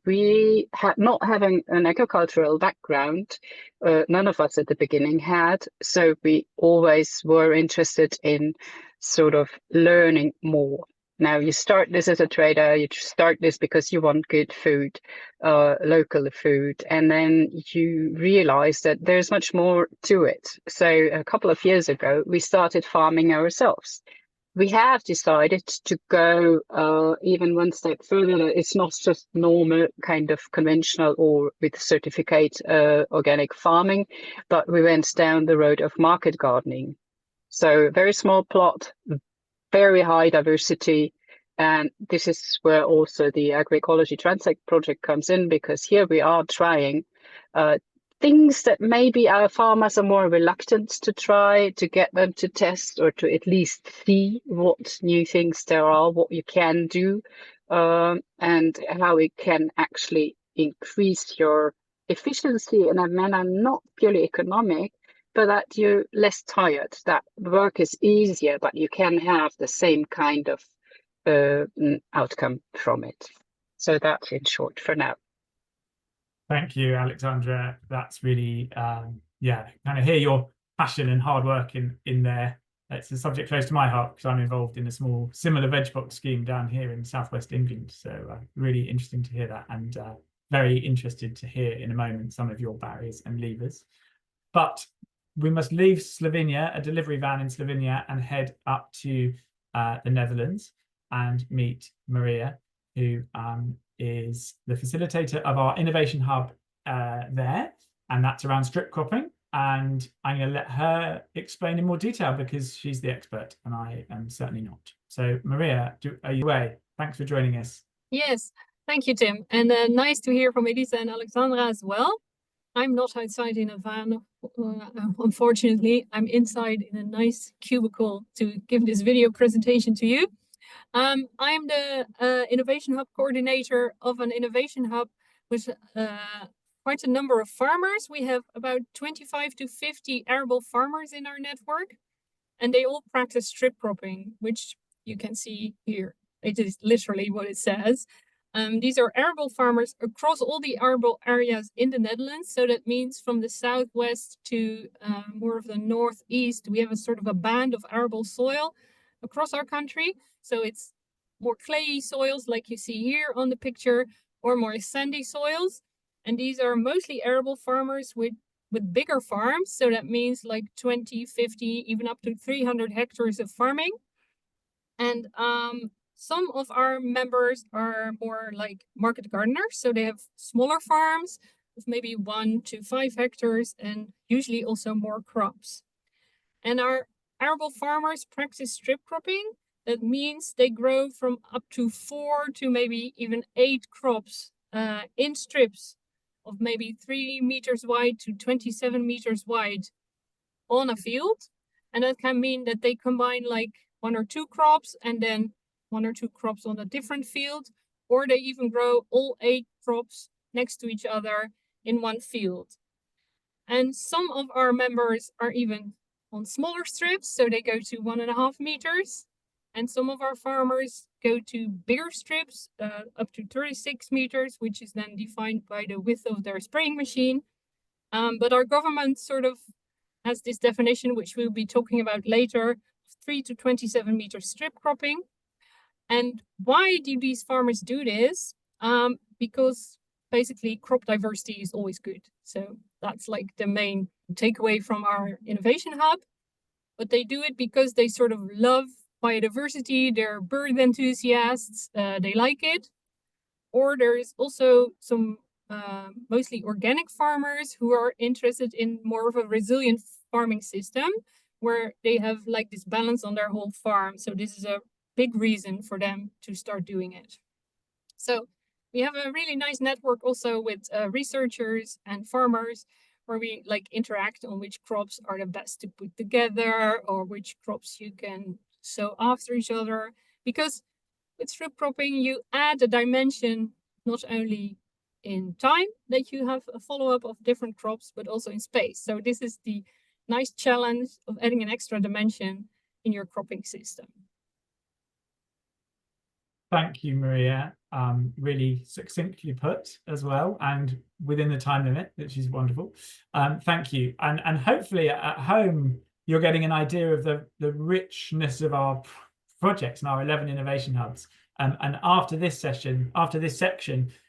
we not having an agricultural background, none of us at the beginning had, so we always were interested in sort of learning more. Now, you start this as a trader, you start this because you want good food, local food, and then you realize that there's much more to it. So a couple of years ago, we started farming ourselves. We have decided to go even one step further. It's not just normal kind of conventional or with certificate organic farming, but we went down the road of market gardening. So very small plot, very high diversity. And this is where also the Agroecology-TRANSECT project comes in, because here we are trying things that maybe our farmers are more reluctant to try, to get them to test or to at least see what new things there are, what you can do, and how it can actually increase your efficiency in a manner not purely economic, but that you're less tired, that work is easier, but you can have the same kind of outcome from it. So that's in short for now. Thank you, Alexandra. That's really, kind of hear your passion and hard work in there. It's a subject close to my heart because I'm involved in a small similar veg box scheme down here in southwest England. So really interesting to hear that, and very interested to hear in a moment some of your barriers and levers. But we must leave Slovenia, a delivery van in Slovenia, and head up to the Netherlands and meet Maria, who is the facilitator of our innovation hub there, and that's around strip cropping. And I'm going to let her explain in more detail because she's the expert and I am certainly not. So Maria, are you away? Thanks for joining us. Yes, thank you, Tim. And nice to hear from Elisa and Alexandra as well. I'm not outside in a van, unfortunately. I'm inside in a nice cubicle to give this video presentation to you. I'm the Innovation Hub coordinator of an Innovation Hub with quite a number of farmers. We have about 25 to 50 arable farmers in our network, and they all practice strip cropping, which you can see here. It is literally what it says. These are arable farmers across all the arable areas in the Netherlands. So that means from the southwest to more of the northeast, we have a sort of a band of arable soil across our country. So it's more clayey soils like you see here on the picture, or more sandy soils. And these are mostly arable farmers with bigger farms. So that means like 20, 50, even up to 300 hectares of farming. And some of our members are more like market gardeners. So they have smaller farms with maybe 1 to 5 hectares and usually also more crops. And our arable farmers practice strip cropping. That means they grow from up to 4 to maybe even 8 crops in strips of maybe 3 meters wide to 27 meters wide on a field. And that can mean that they combine like 1 or 2 crops and then 1 or 2 crops on a different field, or they even grow all 8 crops next to each other in one field. And some of our members are even on smaller strips, so they go to 1.5 meters. And some of our farmers go to bigger strips, up to 36 meters, which is then defined by the width of their spraying machine. But our government sort of has this definition, which we'll be talking about later, 3 to 27 meter strip cropping. And why do these farmers do this? Because basically crop diversity is always good. So that's like the main takeaway from our innovation hub. But they do it because they sort of love biodiversity, they're bird enthusiasts, they like it. Or there's also some mostly organic farmers who are interested in more of a resilient farming system where they have like this balance on their whole farm. So this is a big reason for them to start doing it. So we have a really nice network also with researchers and farmers where we like interact on which crops are the best to put together or which crops you can sow after each other. Because with strip cropping, you add a dimension not only in time that you have a follow-up of different crops, but also in space. So this is the nice challenge of adding an extra dimension in your cropping system. Thank you, Maria. Really succinctly put as well, and within the time limit, which is wonderful. Thank you. And hopefully at home, you're getting an idea of the richness of our projects and our 11 innovation hubs. And after this section,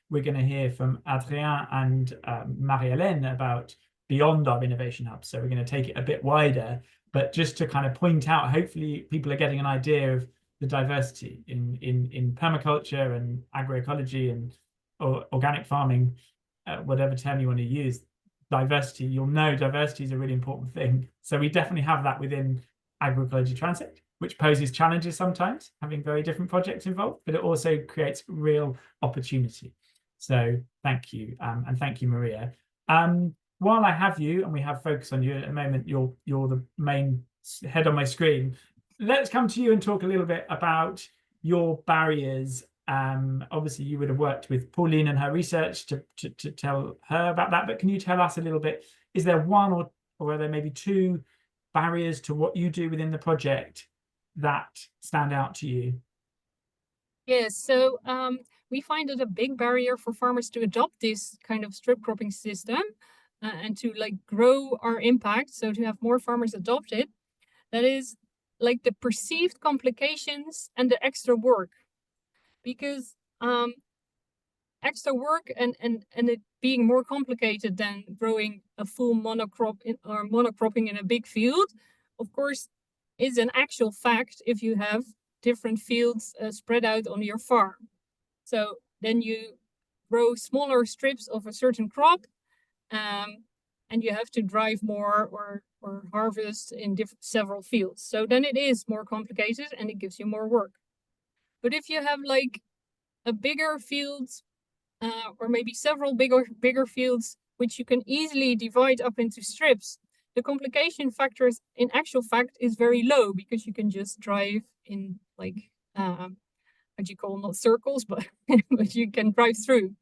we're going to hear from Adrien and Marie-Hélène about beyond our innovation hubs. So we're going to take it a bit wider, but just to kind of point out, hopefully people are getting an idea of the diversity in permaculture and agroecology and or organic farming, whatever term you want to use. Diversity, you'll know diversity is a really important thing. So we definitely have that within Agroecology-TRANSECT, which poses challenges sometimes, having very different projects involved, but it also creates real opportunity. So thank you, and thank you, Maria. While I have you, and we have focus on you at the moment, you're the main head on my screen. Let's come to you and talk a little bit about your barriers. Obviously, you would have worked with Pauline and her research to tell her about that, but can you tell us a little bit, is there one or are there maybe 2 barriers to what you do within the project that stand out to you? Yes, so we find it a big barrier for farmers to adopt this kind of strip cropping system and to like grow our impact, so to have more farmers adopt it. That is like the perceived complications and the extra work, because extra work and it being more complicated than growing a full monocrop or monocropping in a big field, of course, is an actual fact if you have different fields spread out on your farm. So then you grow smaller strips of a certain crop, and you have to drive more or harvest in several fields. So then it is more complicated and it gives you more work. But if you have like a bigger field, or maybe several bigger fields, which you can easily divide up into strips, the complication factors in actual fact is very low, because you can just drive in like, what you call not circles, but, but you can drive through.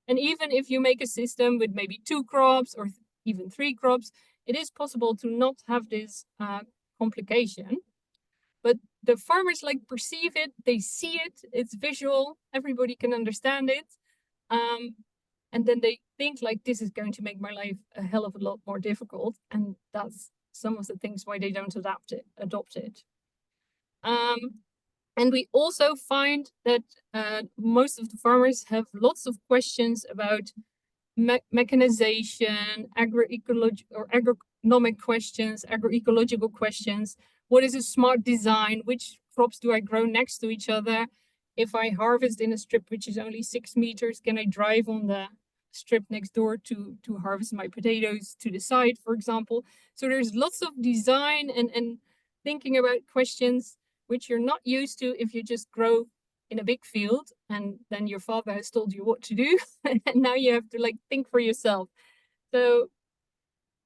And even if you make a system with maybe 2 crops or even 3 crops, it is possible to not have this complication. But the farmers like perceive it, they see it, it's visual, everybody can understand it. And then they think like, this is going to make my life a hell of a lot more difficult. And that's some of the things why they don't adopt it. And we also find that most of the farmers have lots of questions about mechanization, agroecology or agronomic questions, agroecological questions. What is a smart design? Which crops do I grow next to each other? If I harvest in a strip which is only 6 meters, can I drive on the strip next door to harvest my potatoes to the side, for example? So there's lots of design and thinking about questions which you're not used to if you just grow in a big field and then your father has told you what to do and now you have to like think for yourself. So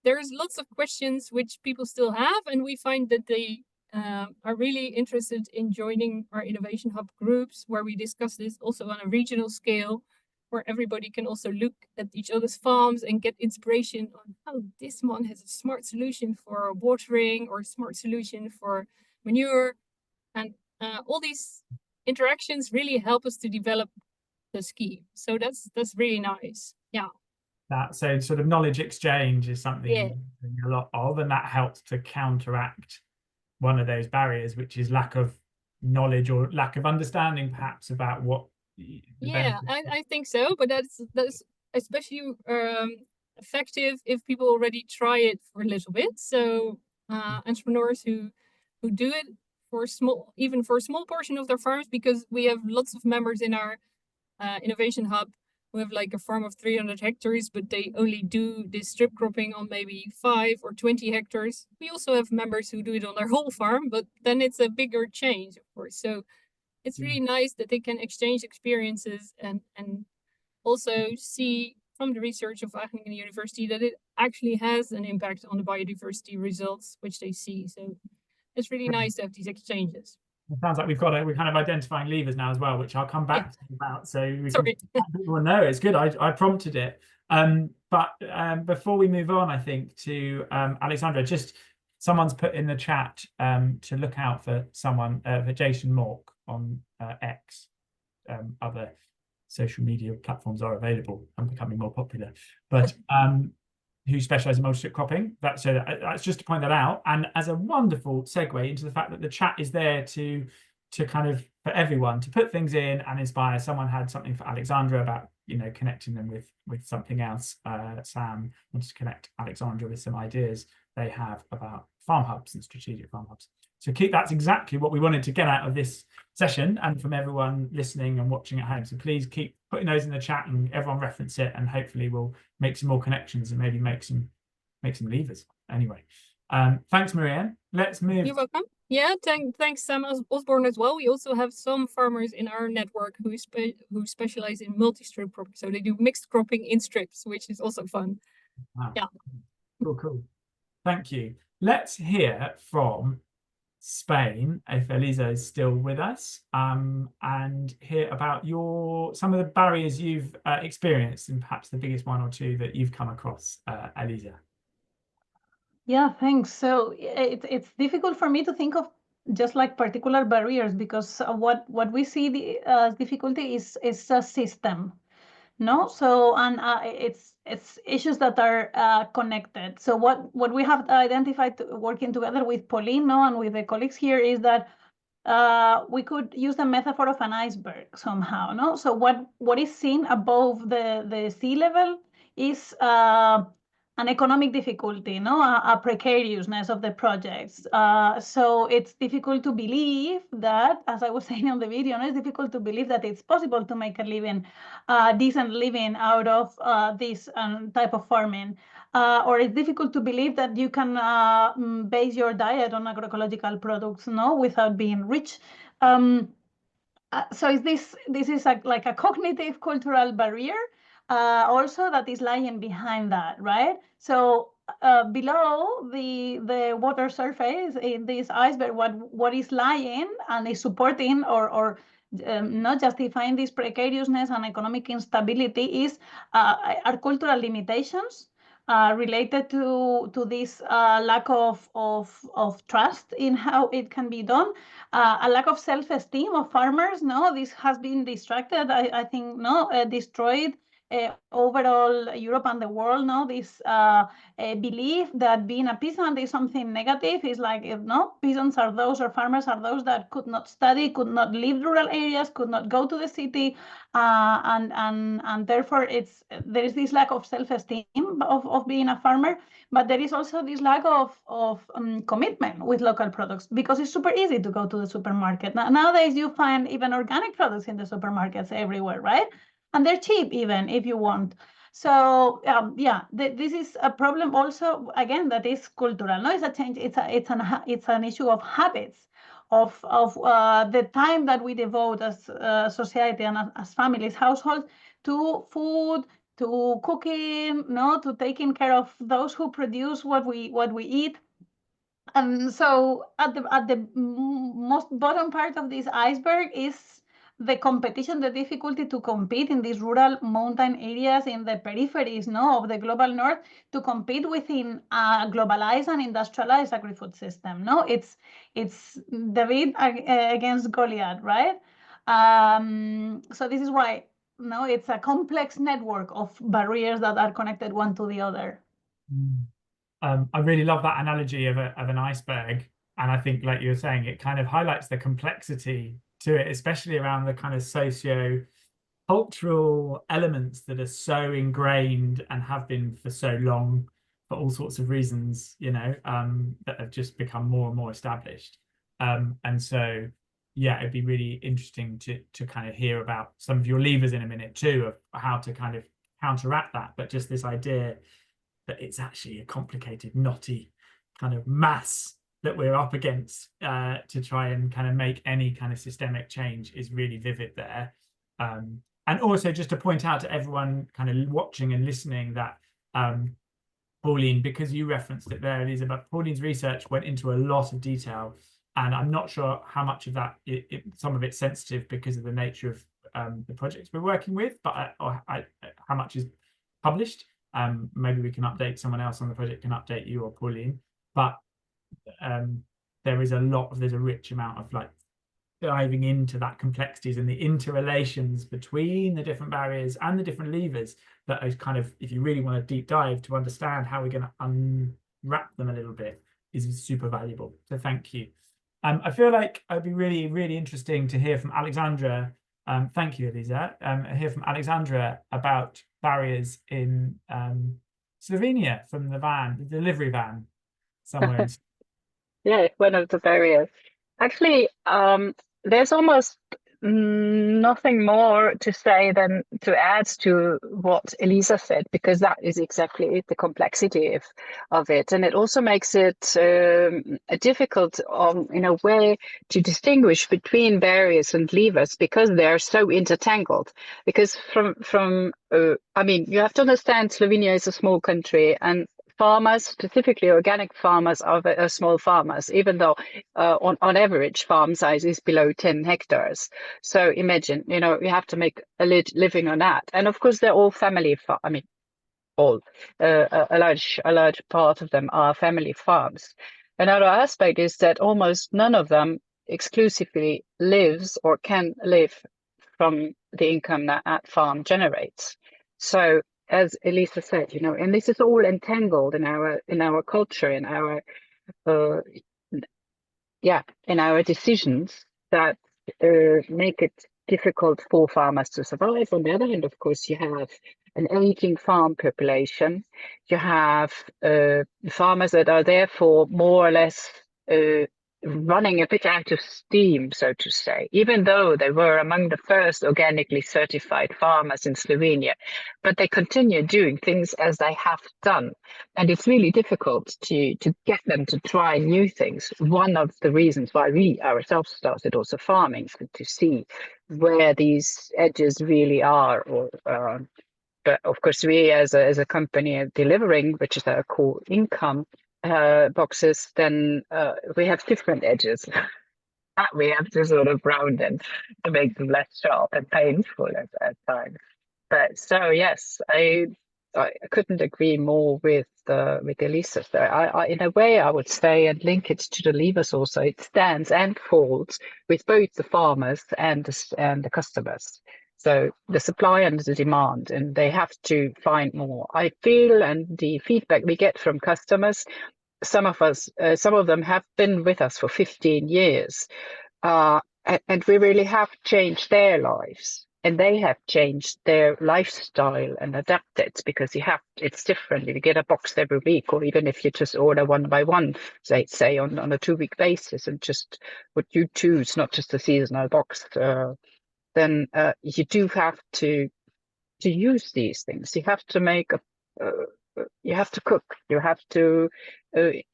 there's lots of questions which people still have, and we find that they are really interested in joining our Innovation Hub groups where we discuss this also on a regional scale, where everybody can also look at each other's farms and get inspiration on how this one has a smart solution for watering or a smart solution for manure. And all these interactions really help us to develop the scheme. So that's really nice. Yeah. That so sort of knowledge exchange is something you're doing a lot of, and that helps to counteract one of those barriers, which is lack of knowledge or lack of understanding perhaps about what I think so, but that's especially effective if people already try it for a little bit. So entrepreneurs who do it for even for a small portion of their farms, because we have lots of members in our Innovation Hub who have like a farm of 300 hectares, but they only do this strip cropping on maybe 5 or 20 hectares. We also have members who do it on their whole farm, but then it's a bigger change, of course. So it's really nice that they can exchange experiences and also see from the research of Wageningen University that it actually has an impact on the biodiversity results which they see. So it's really nice to have these exchanges. It sounds like we're kind of identifying levers now as well, which I'll come back to about. So we Sorry. Well, no, it's good. I prompted it. But before we move on, I think to Alexandra, just someone's put in the chat to look out for someone for Jason Mork on X. Other social media platforms are available and becoming more popular, but who specialize in multi-strip cropping. That's just to point that out, and as a wonderful segue into the fact that the chat is there to kind of for everyone to put things in and inspire. Someone had something for Alexandra about connecting them with something else. Sam wants to connect Alexandra with some ideas they have about farm hubs and strategic farm hubs. So that's exactly what we wanted to get out of this session and from everyone listening and watching at home. So please keep putting those in the chat and everyone reference it, and hopefully we'll make some more connections and maybe make some levers. Anyway, thanks, Marianne. Let's move. You're welcome. Yeah, thanks Sam Osborne as well. We also have some farmers in our network who specialize in multi-strip cropping. So they do mixed cropping in strips, which is also fun. Wow. Yeah. Cool. Thank you. Let's hear from Spain, if Elisa is still with us, and hear about some of the barriers you've experienced and perhaps the biggest one or two that you've come across, Elisa. Yeah, thanks. So it's difficult for me to think of just like particular barriers, because what we see the difficulty is a system. No, so and it's issues that are connected. So what we have identified working together with Pauline, and with the colleagues here, is that we could use the metaphor of an iceberg somehow. No, so what is seen above the sea level is an economic difficulty, a precariousness of the projects. So it's difficult to believe that, as I was saying on the video, it's difficult to believe that it's possible to make a living, decent living out of this type of farming. Or it's difficult to believe that you can base your diet on agroecological products, without being rich. So this is like a cognitive cultural barrier also that is lying behind that, right? So below the water surface in this iceberg, what is lying and is supporting or not justifying this precariousness and economic instability are cultural limitations related to this lack of trust in how it can be done, a lack of self-esteem of farmers. This has been distracted, I think, destroyed overall Europe and the world. This belief that being a peasant is something negative. Is like, peasants are those, or farmers are those that could not study, could not leave rural areas, could not go to the city, and therefore there is this lack of self-esteem of being a farmer. But there is also this lack of commitment with local products, because it's super easy to go to the supermarket. Nowadays you find even organic products in the supermarkets everywhere, right? And they're cheap even if you want. So yeah, this is a problem also, again, that is cultural. No, it's a change. It's an issue of habits, of the time that we devote as society and as families, households, to food, to cooking, no, to taking care of those who produce what we eat. And so at the most bottom part of this iceberg is the competition, the difficulty to compete in these rural mountain areas in the peripheries, no, of the global north, to compete within a globalized and industrialized agri-food system. No, it's David against Goliath, right? So this is why, no, it's a complex network of barriers that are connected one to the other. I really love that analogy of an iceberg. And I think, like you were saying, it kind of highlights the complexity to it, especially around the kind of socio-cultural elements that are so ingrained and have been for so long, for all sorts of reasons, you know, that have just become more and more established. And so, yeah, it'd be really interesting to kind of hear about some of your levers in a minute too, of how to kind of counteract that. But just this idea that it's actually a complicated, knotty kind of mass that we're up against to try and kind of make any kind of systemic change is really vivid there. And also just to point out to everyone kind of watching and listening that Pauline, because you referenced it there, Elizabeth, Pauline's research went into a lot of detail, and I'm not sure how much of that, some of it's sensitive because of the nature of the projects we're working with, but how much is published. Maybe we can update, someone else on the project can update you or Pauline, but there's a rich amount of like diving into that complexities and the interrelations between the different barriers and the different levers that is kind of, if you really want to deep dive to understand how we're going to unwrap them a little bit, is super valuable. So thank you. I feel like it'd be really, really interesting to hear from Alexandra. Thank you, Elisa. Hear from Alexandra about barriers in Slovenia from the delivery van somewhere. Yeah, one of the barriers. Actually, there's almost nothing more to say than to add to what Elisa said, because that is exactly the complexity of it. And it also makes it difficult in a way to distinguish between barriers and levers, because they're so intertangled. Because I mean, you have to understand Slovenia is a small country, and farmers, specifically organic farmers, are small farmers, even though on average farm size is below 10 hectares. So imagine, you know, you have to make a living on that. And of course, they're all family I mean, all, a large part of them are family farms. Another aspect is that almost none of them exclusively lives or can live from the income that farm generates. So as Elisa said, you know, and this is all entangled in our culture, in our in our decisions that make it difficult for farmers to survive. On the other hand, of course, you have an aging farm population. You have farmers that are therefore more or less running a bit out of steam, so to say, even though they were among the first organically certified farmers in Slovenia. But they continue doing things as they have done. And it's really difficult to get them to try new things. One of the reasons why we ourselves started also farming, to see where these edges really are. But of course, we as a company are delivering, which is our core income, boxes, then we have different edges that we have to sort of round to make them less sharp and painful at times. But so yes, I couldn't agree more with Elisa. So I in a way I would say, and link it to the levers also, it stands and falls with both the farmers and the customers. So the supply and the demand, and they have to find more. I feel, and the feedback we get from customers, some of them have been with us for 15 years, and we really have changed their lives, and they have changed their lifestyle and adapted, because it's different if you get a box every week, or even if you just order one by one, say on a 2-week basis, and just what you choose, not just a seasonal box. Then you do have to to use these things. You have to make you have to cook, you have to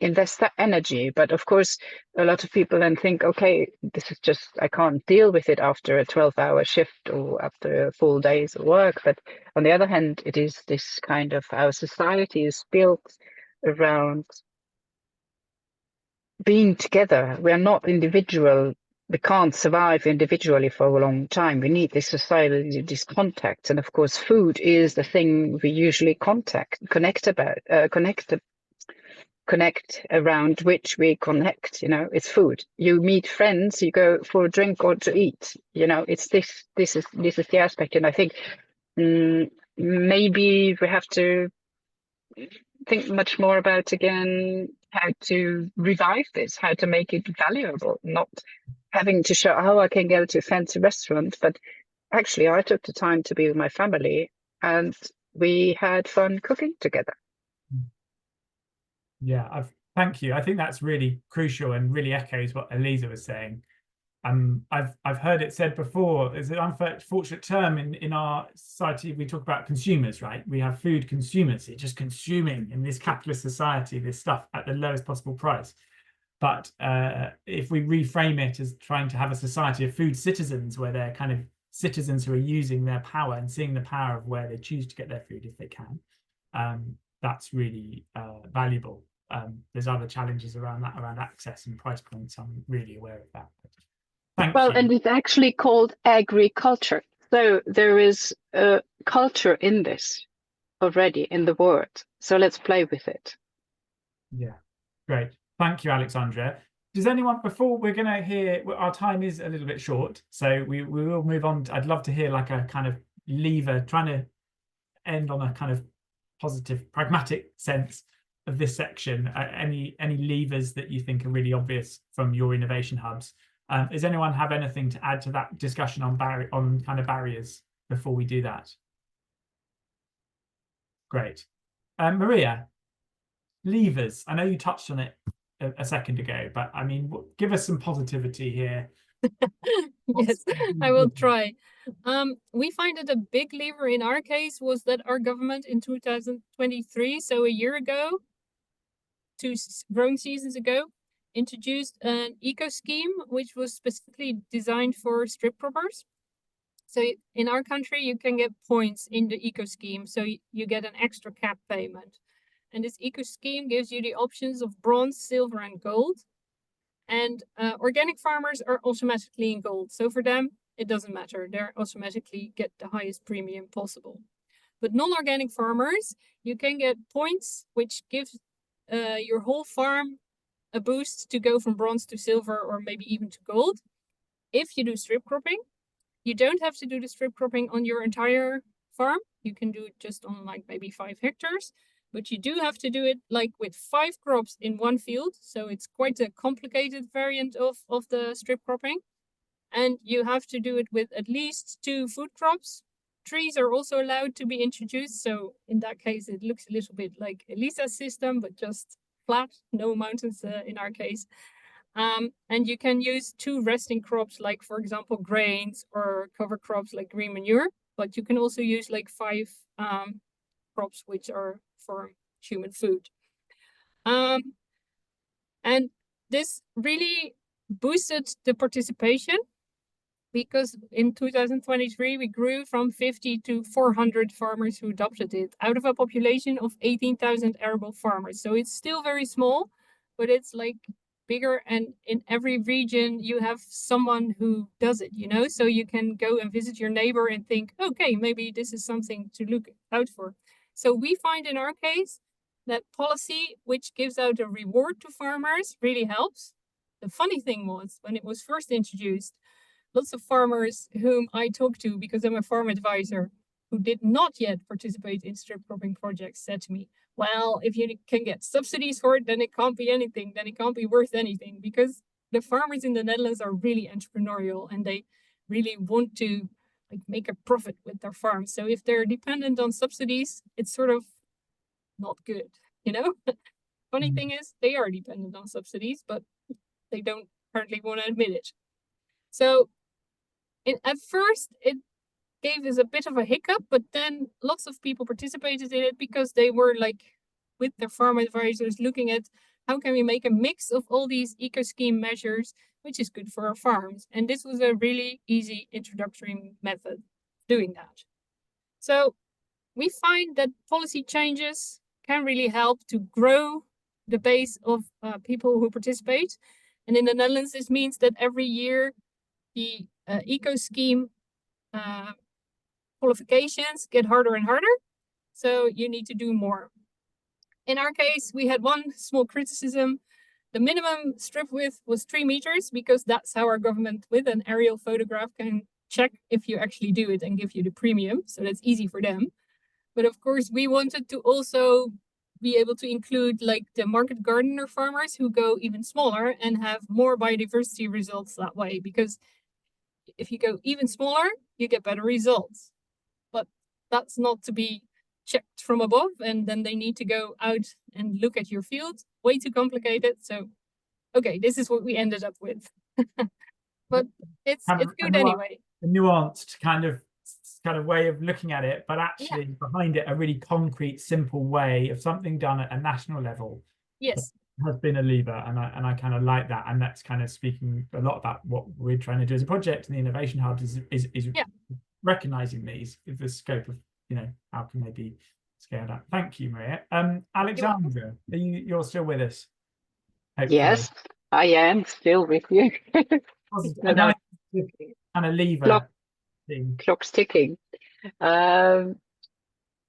invest that energy. But of course, a lot of people then think, okay, this is just, I can't deal with it after a 12-hour shift or after a full day's work. But on the other hand, it is this kind of, our society is built around being together. We are not individual. We can't survive individually for a long time. We need this society, this contact. And of course, food is the thing we usually connect around which we connect. You know, it's food. You meet friends, you go for a drink or to eat. You know, it's this is the aspect. And I think maybe we have to think much more about again how to revive this, how to make it valuable, not having to show how I can go to a fancy restaurant, but actually I took the time to be with my family and we had fun cooking together. Yeah, thank you. I think that's really crucial and really echoes what Elisa was saying. I've heard it said before, there's an unfortunate term in our society, we talk about consumers, right? We have food consumers, you're just consuming in this capitalist society, this stuff at the lowest possible price. But if we reframe it as trying to have a society of food citizens, where they're kind of citizens who are using their power and seeing the power of where they choose to get their food if they can, that's really valuable. There's other challenges around that, around access and price points. I'm really aware of that. Thank you. And it's actually called agriculture. So there is a culture in this already in the word. So let's play with it. Yeah, great. Thank you, Alexandra. Does anyone, before we're going to hear, our time is a little bit short, so we will move on. I'd love to hear like a kind of lever, trying to end on a kind of positive, pragmatic sense of this section. Any levers that you think are really obvious from your innovation hubs? Does anyone have anything to add to that discussion on kind of barriers before we do that? Great. Maria, levers. I know you touched on it a second ago, but I mean, give us some positivity here. Yes, I will try. We find that a big lever in our case was that our government in 2023, so a year ago, 2 growing seasons ago, introduced an eco scheme which was specifically designed for strip croppers. So in our country, you can get points in the eco scheme, so you get an extra cap payment. And this eco scheme gives you the options of bronze, silver, and gold. And organic farmers are automatically in gold. So for them, it doesn't matter. They automatically get the highest premium possible. But non-organic farmers, you can get points, which gives your whole farm a boost to go from bronze to silver or maybe even to gold. If you do strip cropping, you don't have to do the strip cropping on your entire farm. You can do it just on like maybe 5 hectares, but you do have to do it like with 5 crops in one field. So it's quite a complicated variant of the strip cropping. And you have to do it with at least 2 food crops. Trees are also allowed to be introduced. So in that case, it looks a little bit like Elisa's system, but just flat, no mountains in our case. And you can use 2 resting crops, like for example, grains, or cover crops like green manure, but you can also use like 5 crops which are for human food. And this really boosted the participation, because in 2023, we grew from 50 to 400 farmers who adopted it out of a population of 18,000 arable farmers. So it's still very small, but it's like bigger, and in every region you have someone who does it, you know, so you can go and visit your neighbor and think, okay, maybe this is something to look out for. So we find in our case that policy which gives out a reward to farmers really helps. The funny thing was, when it was first introduced, lots of farmers whom I talked to, because I'm a farm advisor, who did not yet participate in strip cropping projects, said to me, well, if you can get subsidies for it, then it can't be anything, then it can't be worth anything, because the farmers in the Netherlands are really entrepreneurial and they really want to like make a profit with their farms. So if they're dependent on subsidies, it's sort of not good, you know? Funny thing is, they are dependent on subsidies, but they don't currently want to admit it. So at first, it gave us a bit of a hiccup, but then lots of people participated in it because they were like with their farm advisors looking at how can we make a mix of all these eco-scheme measures, which is good for our farms. And this was a really easy introductory method doing that. So we find that policy changes can really help to grow the base of people who participate. And in the Netherlands, this means that every year the eco-scheme qualifications get harder and harder. So you need to do more. In our case, we had one small criticism. The minimum strip width was 3 meters because that's how our government with an aerial photograph can check if you actually do it and give you the premium. So that's easy for them. But of course, we wanted to also be able to include like the market gardener farmers who go even smaller and have more biodiversity results that way. Because if you go even smaller, you get better results. But that's not to be checked from above, and then they need to go out and look at your field. Way too complicated. So, okay, this is what we ended up with. But it's good anyway. A nuanced kind of way of looking at it, but actually behind it a really concrete, simple way of something done at a national level. Yes, has been a lever, and I kind of like that, and that's kind of speaking a lot about what we're trying to do as a project. And the Innovation Hub is recognizing these, the scope of how can they be scaled up. Thank you, Maria. Alexandra, you're still with us? Hopefully. Yes, I am still with you. Kind of lever. Clock's ticking.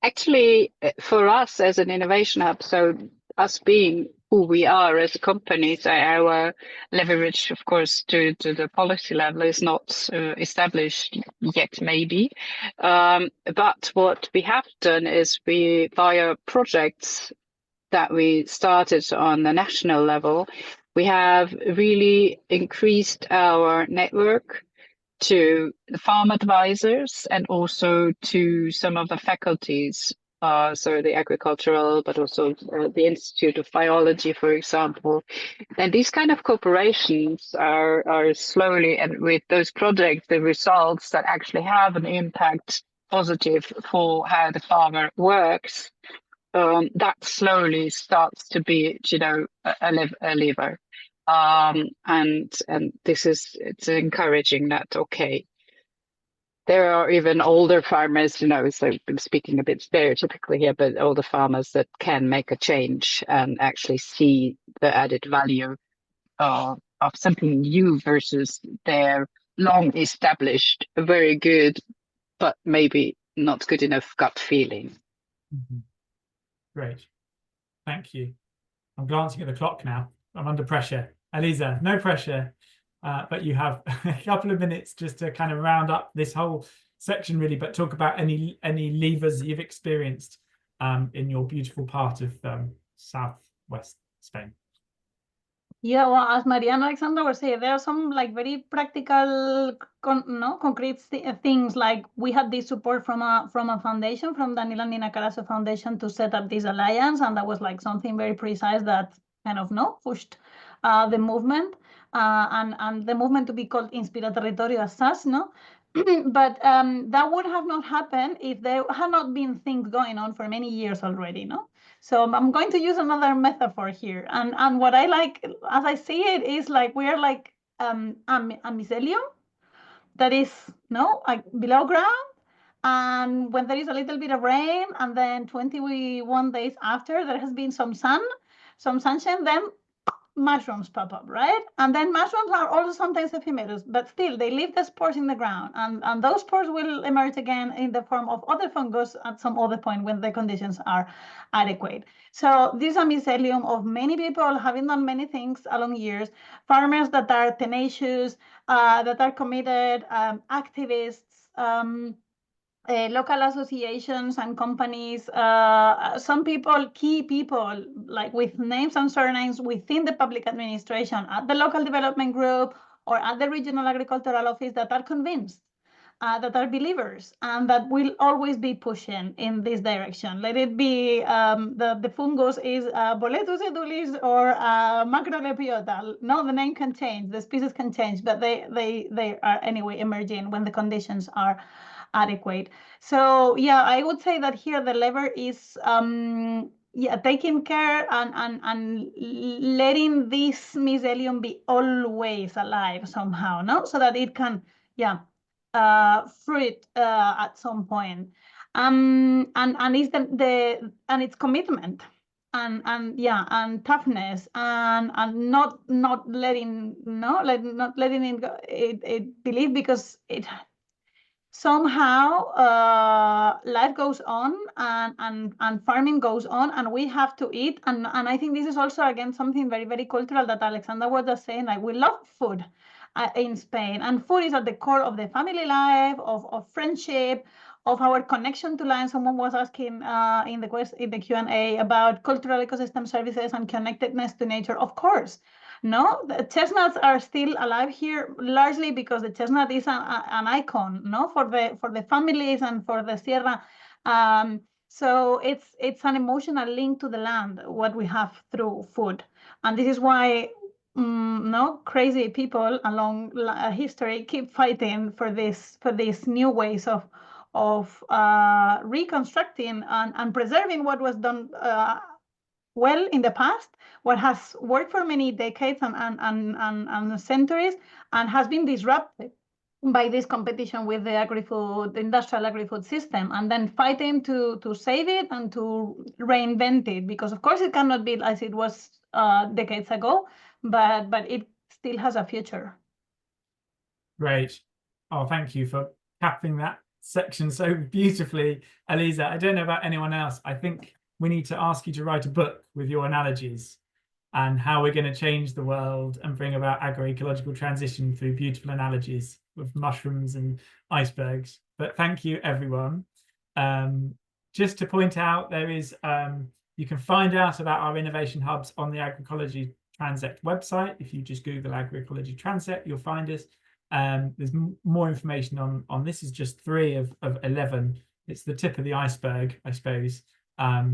Actually, for us as an innovation hub, so us being who we are as a company, so our leverage, of course, to the policy level is not established yet, maybe. But what we have done is we, via projects that we started on the national level, we have really increased our network to the farm advisors and also to some of the faculties, so the agricultural, but also the Institute of Biology, for example. And these kind of cooperations are slowly, and with those projects, the results that actually have an impact positive for how the farmer works, that slowly starts to be, a lever. And this is, it's encouraging that, okay, there are even older farmers, so I'm speaking a bit stereotypically here, but older farmers that can make a change and actually see the added value of something new versus their long established, very good, but maybe not good enough gut feeling. Mm-hmm. Great. Thank you. I'm glancing at the clock now. I'm under pressure. Elisa, no pressure, but you have a couple of minutes just to kind of round up this whole section, really, but talk about any levers that you've experienced in your beautiful part of southwest Spain. Yeah, well, as Maria and Alexandra were saying, there are some like very practical, concrete things. Like we had this support from a foundation, from Daniel and Nina Carasso Foundation, to set up this alliance, and that was like something very precise that kind of pushed the movement and the movement to be called Inspira Territorio as such, But that would have not happened if there had not been things going on for many years already, So I'm going to use another metaphor here. And what I like, as I see it, is like we are like a mycelium that is like below ground. And when there is a little bit of rain, and then 21 days after there has been some sunshine, then mushrooms pop up, right? And then mushrooms are also sometimes ephemeral, but still they leave the spores in the ground, and those spores will emerge again in the form of other fungus at some other point when the conditions are adequate. So this is a mycelium of many people having done many things along years, farmers that are tenacious, that are committed, activists, local associations and companies, some people, key people, like with names and surnames within the public administration, at the local development group or at the regional agricultural office, that are convinced, that are believers, and that will always be pushing in this direction. Let it be the fungus is Boletus edulis or Macrolepiota. No, the name can change, the species can change, but they are anyway emerging when the conditions are adequate. So yeah, I would say that here the lever is taking care and letting this mycelium be always alive somehow, no, so that it can fruit at some point. And it's and its commitment and toughness and not letting it go, it believe, because it somehow life goes on and farming goes on, and we have to eat, and I think this is also again something very, very cultural that Alexandra was just saying. Like, we love food in Spain, and food is at the core of the family life, of friendship, of our connection to land. Someone was asking in the Q&A about cultural ecosystem services and connectedness to nature. Of course, no, the chestnuts are still alive here largely because the chestnut is an icon, no, for the families and for the Sierra. So it's an emotional link to the land, what we have through food, and this is why no crazy people along history keep fighting for these new ways of reconstructing and preserving what was done well in the past, what has worked for many decades and centuries, and has been disrupted by this competition with the industrial agri-food system, and then fighting to save it and to reinvent it, because of course it cannot be as it was decades ago, but it still has a future. Great. Oh, thank you for capping that section so beautifully, Elisa. I don't know about anyone else. I think we need to ask you to write a book with your analogies and how we're going to change the world and bring about agroecological transition through beautiful analogies with mushrooms and icebergs. But thank you, everyone. Just to point out, there is you can find out about our innovation hubs on the Agroecology-TRANSECT website. If you just Google Agroecology-TRANSECT, you'll find us. There's more information on this. Is just 3 of 11. It's the tip of the iceberg, I suppose, of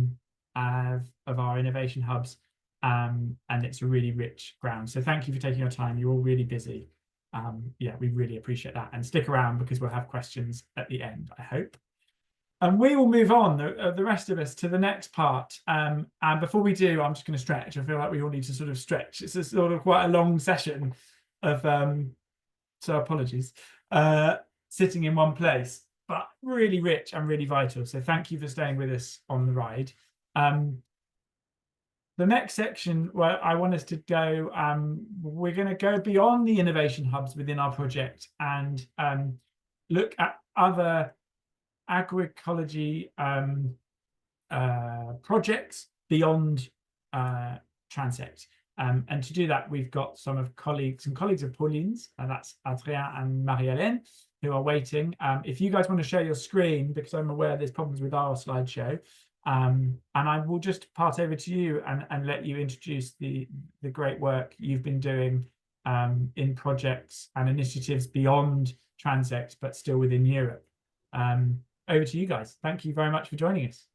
our innovation hubs, and it's a really rich ground. So thank you for taking your time. You're all really busy. Yeah, we really appreciate that, and stick around because we'll have questions at the end, I hope. And we will move on, the rest of us, to the next part. And before we do, I'm just going to stretch. I feel like we all need to sort of stretch. It's a sort of quite a long session of, so apologies, sitting in one place, but really rich and really vital. So thank you for staying with us on the ride. The next section where I want us to go, we're going to go beyond the innovation hubs within our project and look at other agroecology projects beyond TRANSECT. And to do that, we've got some colleagues of Pauline's, and that's Adrien and Marie-Hélène, who are waiting. If you guys want to share your screen, because I'm aware there's problems with our slideshow, and I will just pass over to you and let you introduce the great work you've been doing in projects and initiatives beyond TRANSECT, but still within Europe. Over to you guys. Thank you very much for joining us.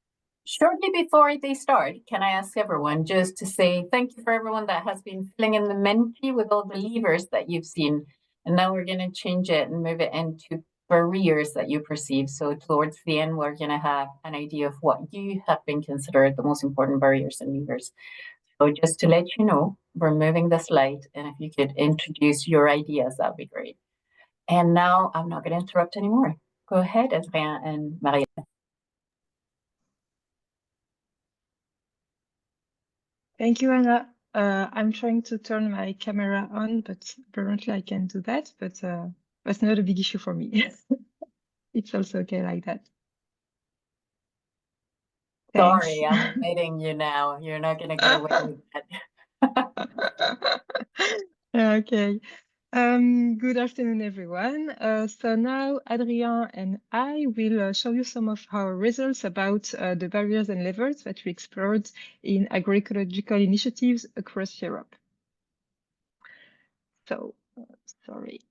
Shortly before they start, can I ask everyone just to say thank you for everyone that has been filling in the Menti with all the levers that you've seen. And now we're going to change it and move it into barriers that you perceive. So towards the end, we're going to have an idea of what you have been considered the most important barriers and levers. So just to let you know, we're moving the slide, and if you could introduce your ideas, that'd be great. And now I'm not going to interrupt anymore. Go ahead, Adrien and Maria. Thank you, Anna. I'm trying to turn my camera on, but apparently I can't do that, but that's not a big issue for me. It's also okay like that. Thanks. Sorry, I'm admitting you now. You're not going to get away with that. Okay. Good afternoon, everyone. So now Adrien and I will show you some of our results about the barriers and levers that we explored in agroecological initiatives across Europe. So, sorry.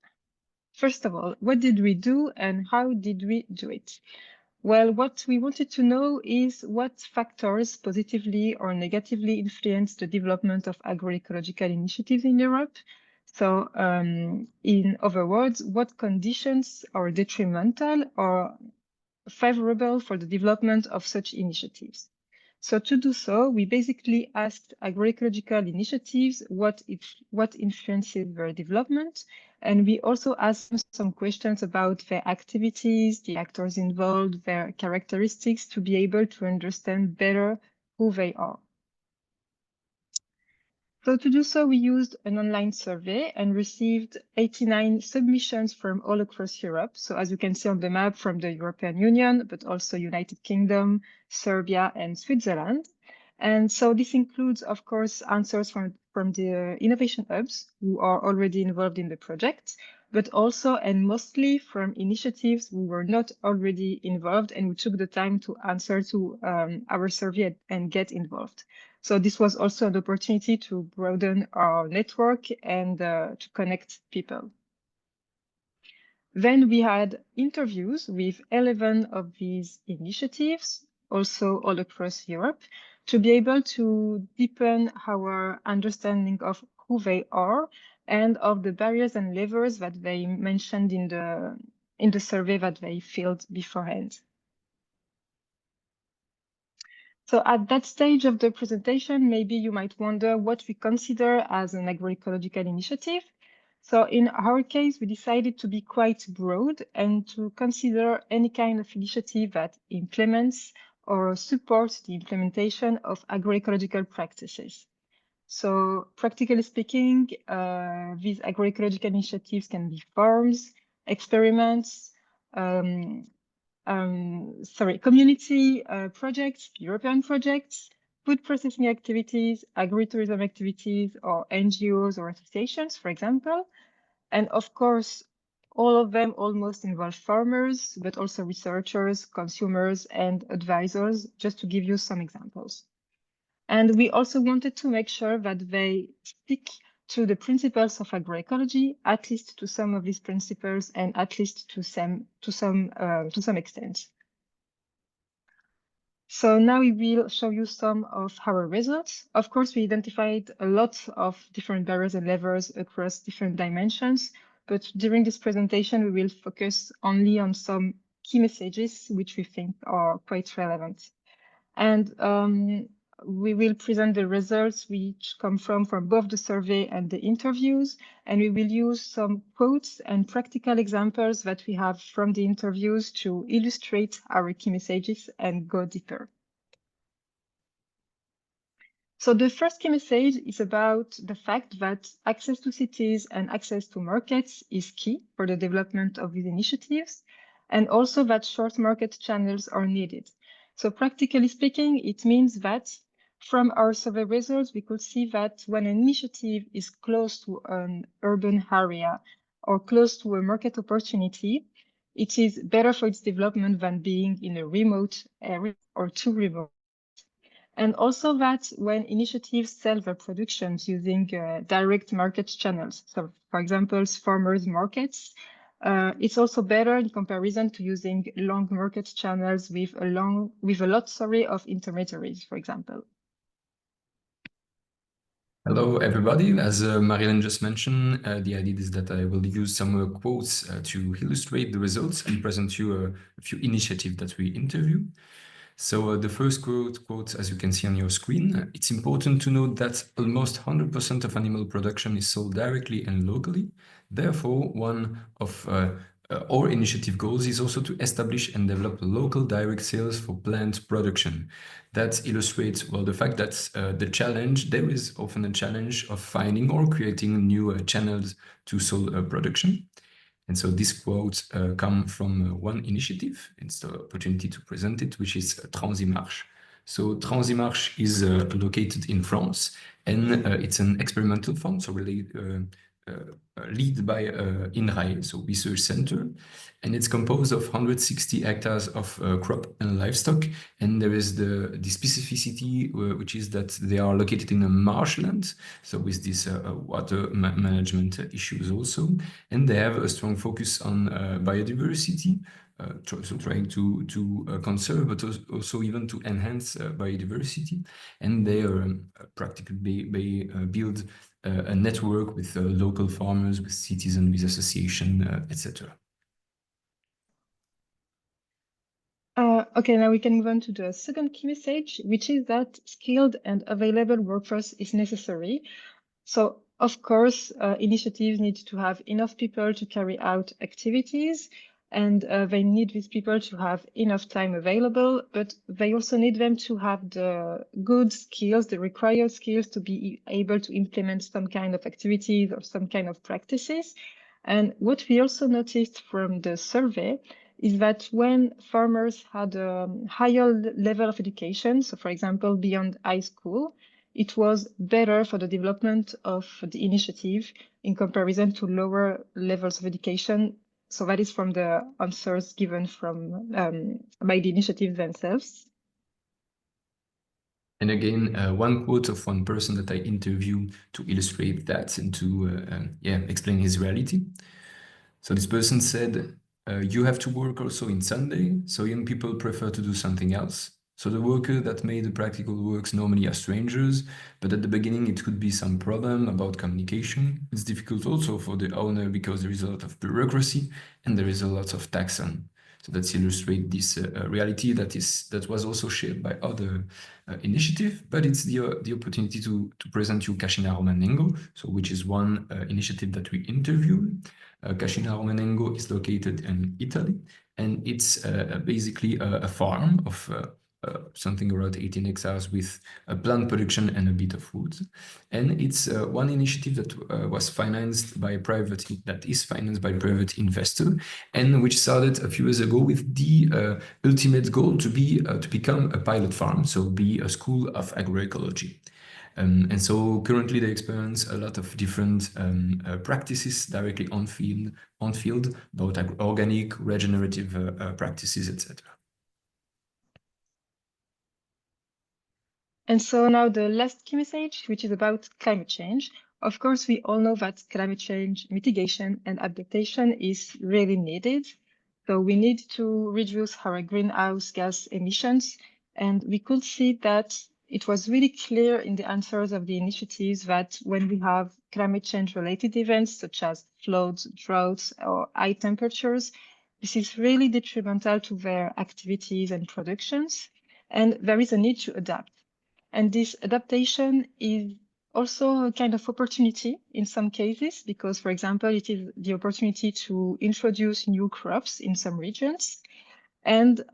First of all, what did we do and how did we do it? Well, what we wanted to know is what factors positively or negatively influence the development of agroecological initiatives in Europe. So in other words, what conditions are detrimental or favorable for the development of such initiatives? So to do so, we basically asked agroecological initiatives what influences their development. And we also asked them some questions about their activities, the actors involved, their characteristics, to be able to understand better who they are. So to do so, we used an online survey and received 89 submissions from all across Europe. So as you can see on the map, from the European Union, but also United Kingdom, Serbia, and Switzerland. And so this includes, of course, answers from the innovation hubs who are already involved in the project, but also and mostly from initiatives who were not already involved and who took the time to answer to our survey and get involved. So this was also an opportunity to broaden our network and to connect people. Then we had interviews with 11 of these initiatives, also all across Europe, to be able to deepen our understanding of who they are and of the barriers and levers that they mentioned in the survey that they filled beforehand. So at that stage of the presentation, maybe you might wonder what we consider as an agroecological initiative. So in our case, we decided to be quite broad and to consider any kind of initiative that implements or supports the implementation of agroecological practices. So practically speaking, these agroecological initiatives can be farms, experiments, community projects, European projects, food processing activities, agritourism activities, or NGOs or associations, for example. And of course, all of them almost involve farmers, but also researchers, consumers, and advisors, just to give you some examples. And we also wanted to make sure that they stick to the principles of agroecology, at least to some of these principles, and at least to some extent. So now we will show you some of our results. Of course, we identified a lot of different barriers and levers across different dimensions, but during this presentation, we will focus only on some key messages which we think are quite relevant. And we will present the results which come from both the survey and the interviews, and we will use some quotes and practical examples that we have from the interviews to illustrate our key messages and go deeper. So the first key message is about the fact that access to cities and access to markets is key for the development of these initiatives, and also that short market channels are needed. So practically speaking, it means that from our survey results, we could see that when an initiative is close to an urban area or close to a market opportunity, it is better for its development than being in a remote area or too remote. And also that when initiatives sell their productions using direct market channels, so for example, farmers markets, it's also better in comparison to using long market channels with a lot of intermediaries, for example. Hello, everybody. As Marilyn just mentioned, the idea is that I will use some quotes to illustrate the results and present you a few initiatives that we interview. So the first quote, as you can see on your screen, it's important to note that almost 100% of animal production is sold directly and locally. Therefore, one of our initiative goals is also to establish and develop local direct sales for plant production. That illustrates, well, the fact that there is often a challenge of finding or creating new channels to sell production. And so these quotes come from one initiative. It's the opportunity to present it, which is Transimarche. So Transimarche is located in France, and it's an experimental farm, so really led by INRAE, so Research Center, and it's composed of 160 hectares of crop and livestock. And there is the specificity, which is that they are located in a marshland, so with this water management issues also. And they have a strong focus on biodiversity, so trying to conserve, but also even to enhance biodiversity. And they practically build a network with local farmers, with citizens, with association, etc. Okay, now we can move on to the second key message, which is that skilled and available workforce is necessary. So, of course, initiatives need to have enough people to carry out activities, and they need these people to have enough time available, but they also need them to have the good skills, the required skills to be able to implement some kind of activities or some kind of practices. And what we also noticed from the survey is that when farmers had a higher level of education, so for example, beyond high school, it was better for the development of the initiative in comparison to lower levels of education. So that is from the answers given from by the initiative themselves. And again, one quote of one person that I interviewed to illustrate that and to explain his reality. So this person said, you have to work also in Sunday, so young people prefer to do something else. So the workers that made the practical works normally are strangers, but at the beginning it could be some problem about communication. It's difficult also for the owner because there is a lot of bureaucracy and there is a lot of tax on. So that's illustrate this reality that was also shared by other initiative, but it's the opportunity to present you Cascina Romanengo, so which is one initiative that we interviewed. Cascina Romanengo is located in Italy, and it's basically a farm of something around 18 hectares with plant production and a bit of wood. And it's one initiative that was financed by private private investor, and which started a few years ago with the ultimate goal to become a pilot farm, so be a school of agroecology. And so currently they experience a lot of different practices directly on field, both organic, regenerative practices, etc. And so now the last key message, which is about climate change. Of course, we all know that climate change mitigation and adaptation is really needed. So we need to reduce our greenhouse gas emissions. And we could see that it was really clear in the answers of the initiatives that when we have climate change related events, such as floods, droughts, or high temperatures, this is really detrimental to their activities and productions. And there is a need to adapt. And this adaptation is also a kind of opportunity in some cases, because, for example, it is the opportunity to introduce new crops in some regions. And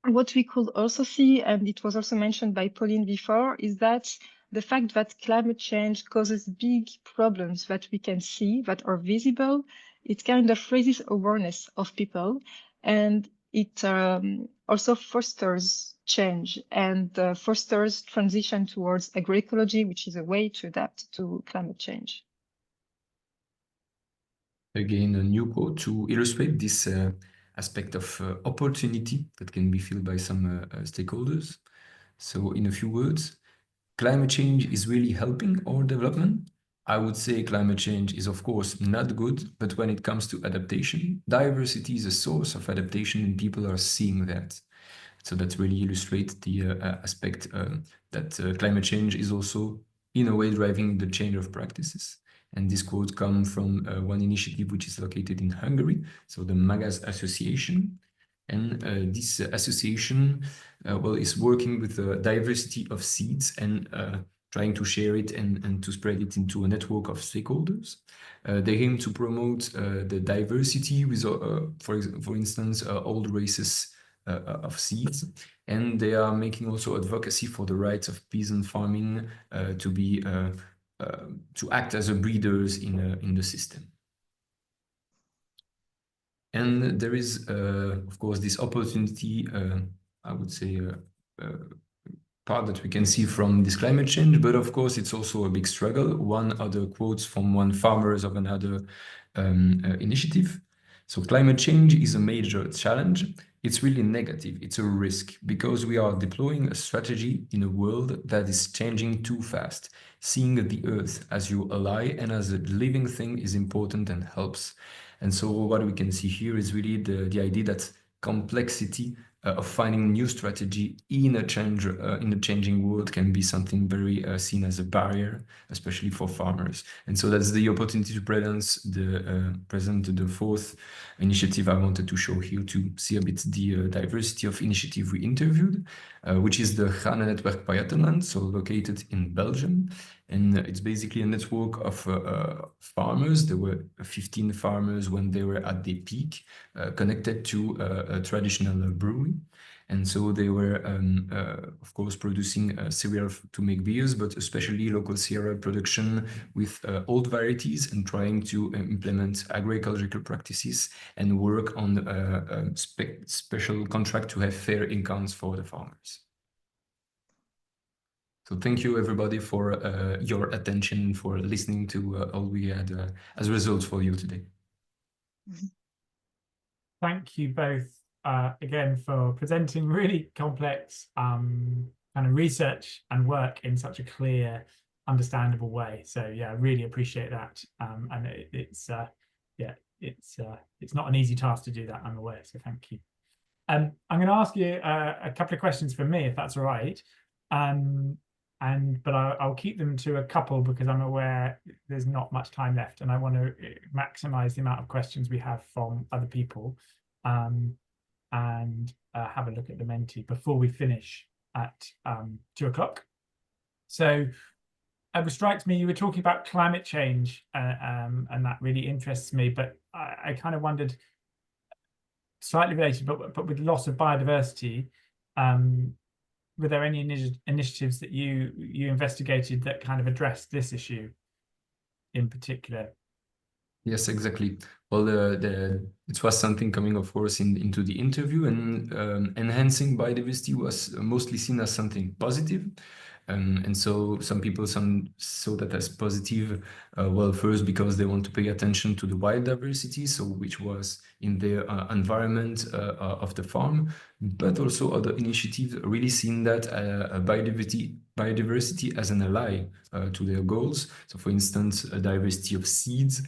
what we could also see, and it was also mentioned by Pauline before, is that the fact that climate change causes big problems that we can see, that are visible, it kind of raises awareness of people, and it also fosters change and fosters transition towards agroecology, which is a way to adapt to climate change. Again, a new quote to illustrate this aspect of opportunity that can be felt by some stakeholders. So in a few words, climate change is really helping our development. I would say climate change is, of course, not good, but when it comes to adaptation, diversity is a source of adaptation and people are seeing that. So that really illustrates the aspect that climate change is also, in a way, driving the change of practices. And this quote comes from one initiative which is located in Hungary, so the Magas Association. And this association is working with a diversity of seeds and trying to share it and to spread it into a network of stakeholders. They aim to promote the diversity with, for instance, all the races of seeds, and they are making also advocacy for the rights of peasant farming to act as a breeders in the system. And there is, of course, this opportunity, I would say, part that we can see from this climate change, but of course, it's also a big struggle. One other quotes from one farmers of another initiative. So climate change is a major challenge. It's really negative. It's a risk because we are deploying a strategy in a world that is changing too fast. Seeing the earth as your ally and as a living thing is important and helps. And so what we can see here is really the idea that complexity of finding new strategy in a changing world can be something very seen as a barrier, especially for farmers. And so that's the opportunity to present the fourth initiative I wanted to show here, to see a bit the diversity of initiative we interviewed, which is the Ghana Network Pajottenland, so located in Belgium. And it's basically a network of farmers. There were 15 farmers when they were at their peak, connected to a traditional brewery. And so they were, of course, producing cereal to make beers, but especially local cereal production with old varieties, and trying to implement agroecological practices and work on a special contract to have fair incomes for the farmers. So thank you, everybody, for your attention, for listening to all we had as results for you today. Thank you both again for presenting really complex kind of research and work in such a clear, understandable way. So yeah, I really appreciate that. And it's not an easy task to do that, I'm aware. So thank you. I'm going to ask you a couple of questions from me, if that's all right. But I'll keep them to a couple because I'm aware there's not much time left, and I want to maximize the amount of questions we have from other people, and have a look at the Menti before we finish at 2 o'clock. So it strikes me you were talking about climate change, and that really interests me, but I kind of wondered, slightly related, but with loss of biodiversity, were there any initiatives that you investigated that kind of addressed this issue in particular? Yes, exactly. Well, it was something coming, of course, into the interview, and enhancing biodiversity was mostly seen as something positive. And so some people saw that as positive, well, first because they want to pay attention to the wild diversity, so which was in the environment of the farm, but also other initiatives really seen that biodiversity as an ally to their goals. So for instance, a diversity of seeds,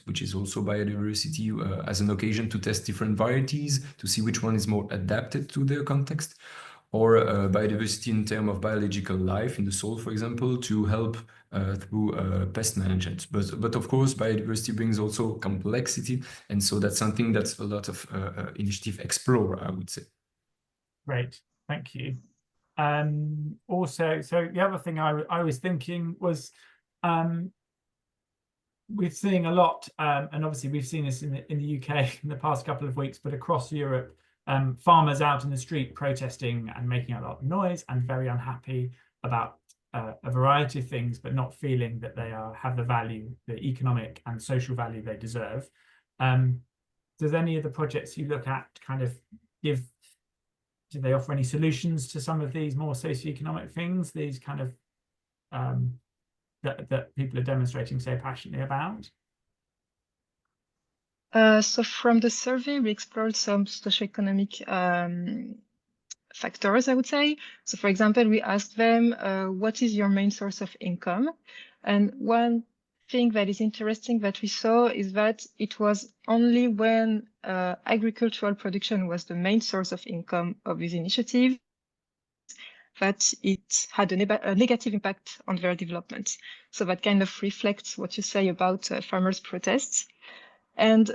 which is also biodiversity, as an occasion to test different varieties, to see which one is more adapted to their context. Or biodiversity in terms of biological life in the soil, for example, to help through pest management. But of course, biodiversity brings also complexity, and so that's something that's a lot of initiative explore, I would say. Great, thank you. Also, so the other thing I was thinking was, we're seeing a lot, and obviously we've seen this in the UK in the past couple of weeks, but across Europe, farmers out in the street protesting and making a lot of noise and very unhappy about a variety of things, but not feeling that they have the value, the economic and social value they deserve. Does any of the projects you look at kind of do they offer any solutions to some of these more socioeconomic things, these kind of that people are demonstrating so passionately about? So from the survey, we explored some socioeconomic factors, I would say. So for example, we asked them, what is your main source of income? And one thing that is interesting that we saw is that it was only when agricultural production was the main source of income of this initiative that it had a negative impact on their development. So that kind of reflects what you say about farmers' protests. And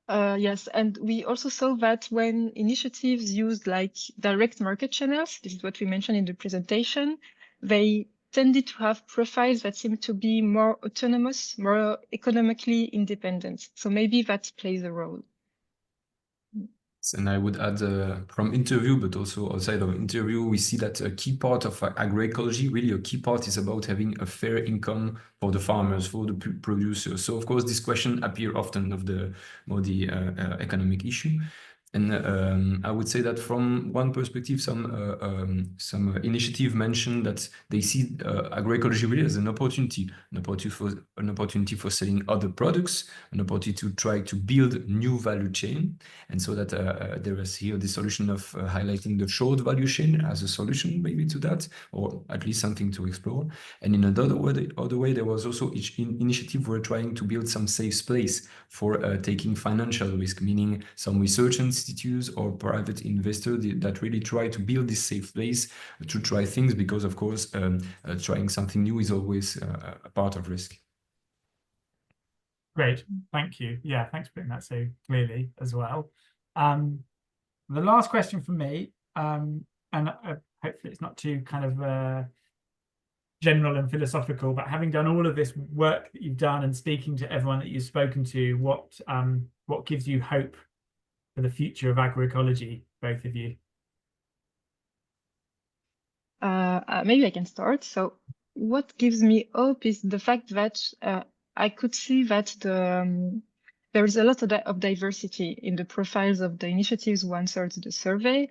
yes, and we also saw that when initiatives used like direct market channels, this is what we mentioned in the presentation, they tended to have profiles that seem to be more autonomous, more economically independent. So maybe that plays a role. And I would add from interview, but also outside of interview, we see that a key part of agroecology, really a key part, is about having a fair income for the farmers, for the producers. So of course, this question appears often of the economic issue. And I would say that from one perspective, some initiative mentioned that they see agroecology really as an opportunity for selling other products, an opportunity to try to build new value chain, and so that there is here the solution of highlighting the short value chain as a solution maybe to that, or at least something to explore. And in another way, there was also each initiative were trying to build some safe space for taking financial risk, meaning some researchers institutes or private investors that really try to build this safe place to try things, because of course trying something new is always a part of risk. Great, thank you. Yeah, thanks for putting that so clearly as well. The last question from me, and hopefully it's not too kind of general and philosophical, but having done all of this work that you've done and speaking to everyone that you've spoken to, what gives you hope for the future of agroecology, both of you? Maybe I can start. So what gives me hope is the fact that I could see that there is a lot of diversity in the profiles of the initiatives who answered the survey,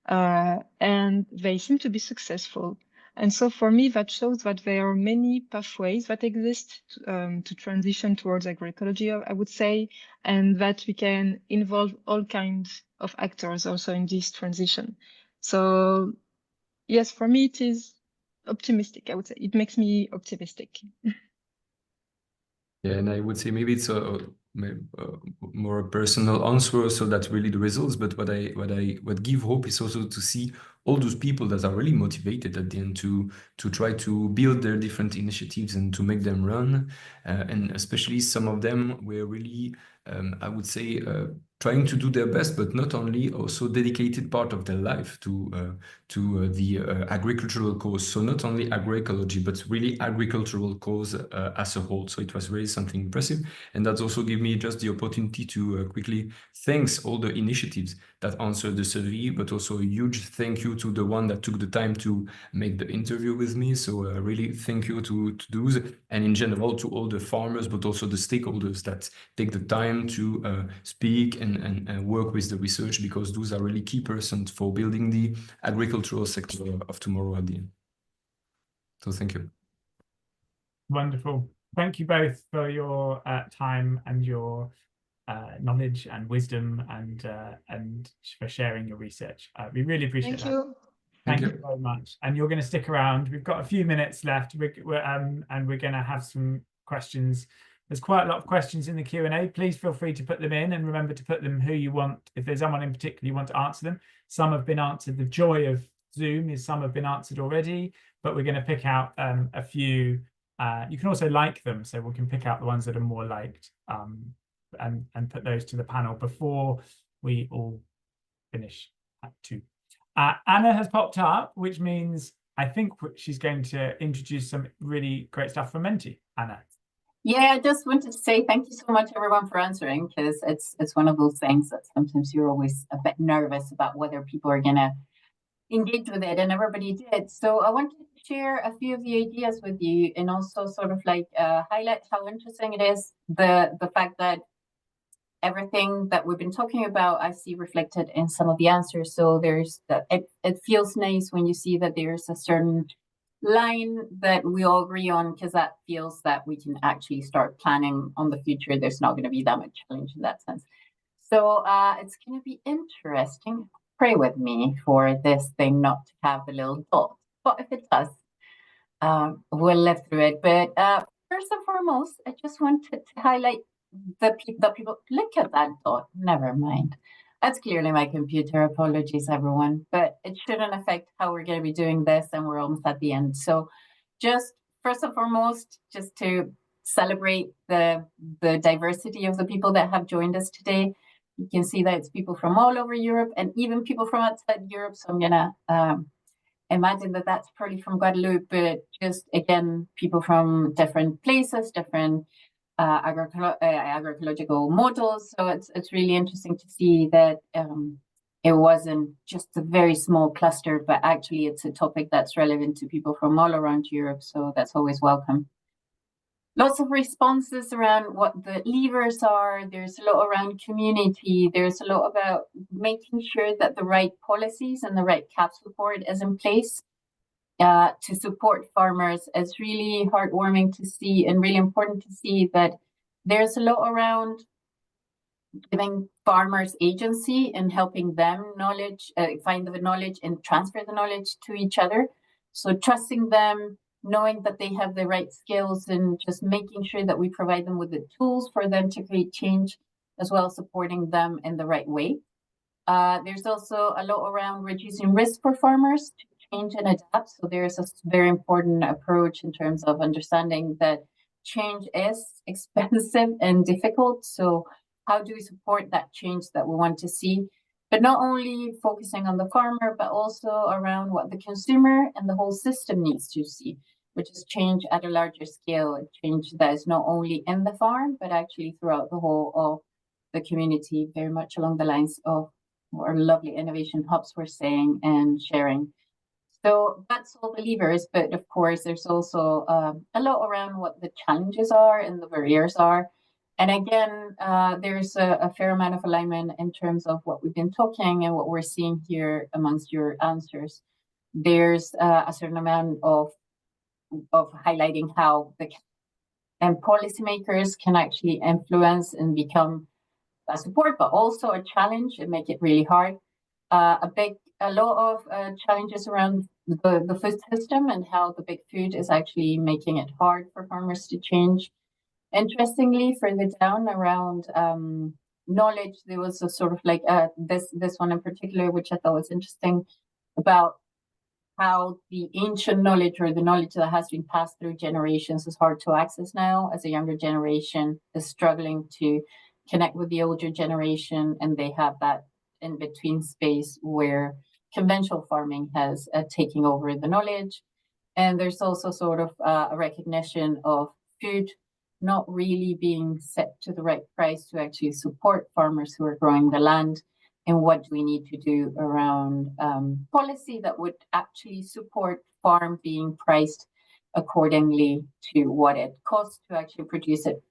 and they seem to be successful. And so for me, that shows that there are many pathways that exist to transition towards agroecology, I would say, and that we can involve all kinds of actors also in this transition. So yes, for me, it is optimistic, I would say. It makes me optimistic. Yeah, and I would say maybe it's more a personal answer, so that's really the results. But what give hope is also to see all those people that are really motivated at the end to try to build their different initiatives and to make them run, and especially some of them were really, I would say, trying to do their best, but not only, also dedicated part of their life to the agricultural cause. So not only agroecology, but really agricultural cause as a whole. So it was really something impressive. And that's also give me just the opportunity to quickly thanks all the initiatives that answered the survey, but also a huge thank you to the one that took the time to make the interview with me. So really thank you to those, and in general to all the farmers, but also the stakeholders that take the time to speak and work with the research, because those are really key persons for building the agricultural sector of tomorrow at the end. So thank you. Wonderful. Thank you both for your time and your knowledge and wisdom, and for sharing your research. We really appreciate that. Thank you. Thank you very much. And you're going to stick around. We've got a few minutes left, and we're going to have some questions. There's quite a lot of questions in the Q&A. Please feel free to put them in, and remember to put them who you want. If there's someone in particular you want to answer them, some have been answered. The joy of Zoom is some have been answered already, but we're going to pick out a few. You can also like them, so we can pick out the ones that are more liked, and put those to the panel before we all finish at 2. Anna has popped up, which means I think she's going to introduce some really great stuff from Menti. Anna. Yeah, I just wanted to say thank you so much, everyone, for answering, because it's one of those things that sometimes you're always a bit nervous about whether people are going to engage with it, and everybody did. So I wanted to share a few of the ideas with you, and also sort of like highlight how interesting it is, the fact that everything that we've been talking about, I see reflected in some of the answers. So there's that it feels nice when you see that there's a certain line that we all agree on, because that feels that we can actually start planning on the future. There's not going to be that much challenge in that sense. So it's going to be interesting. Pray with me for this thing not to have a little dot, but if it does, we'll live through it. But first and foremost, I just wanted to highlight the people. Look at that dot. Never mind. That's clearly my computer. Apologies, everyone. But it shouldn't affect how we're going to be doing this, and we're almost at the end. So just first and foremost, just to celebrate the diversity of the people that have joined us today. You can see that it's people from all over Europe, and even people from outside Europe. So I'm going to imagine that that's probably from Guadeloupe, but just, again, people from different places, different agroecological models. So it's really interesting to see that it wasn't just a very small cluster, but actually it's a topic that's relevant to people from all around Europe. So that's always welcome. Lots of responses around what the levers are. There's a lot around community. There's a lot about making sure that the right policies and the right CAP support is in place to support farmers. It's really heartwarming to see, and really important to see, that there's a lot around giving farmers agency and helping them find the knowledge and transfer the knowledge to each other. So trusting them, knowing that they have the right skills, and just making sure that we provide them with the tools for them to create change, as well as supporting them in the right way. There's also a lot around reducing risk for farmers to change and adapt. So there's a very important approach in terms of understanding that change is expensive and difficult. So how do we support that change that we want to see? But not only focusing on the farmer, but also around what the consumer and the whole system needs to see, which is change at a larger scale, a change that is not only in the farm, but actually throughout the whole of the community, very much along the lines of what our lovely innovation hubs were saying and sharing. So that's all the levers, but of course, there's also a lot around what the challenges are and the barriers are. And again, there's a fair amount of alignment in terms of what we've been talking and what we're seeing here amongst your answers. There's a certain amount of highlighting how the policymakers can actually influence and become a support, but also a challenge and make it really hard. A lot of challenges around the food system and how the big food is actually making it hard for farmers to change. Interestingly, further down around knowledge, there was a sort of like this one in particular, which I thought was interesting, about how the ancient knowledge or the knowledge that has been passed through generations is hard to access now, as a younger generation is struggling to connect with the older generation, and they have that in between space where conventional farming has taken over the knowledge. And there's also sort of a recognition of food not really being set to the right price to actually support farmers who are growing the land, and what do we need to do around policy that would actually support farm being priced accordingly to what it costs to actually produce it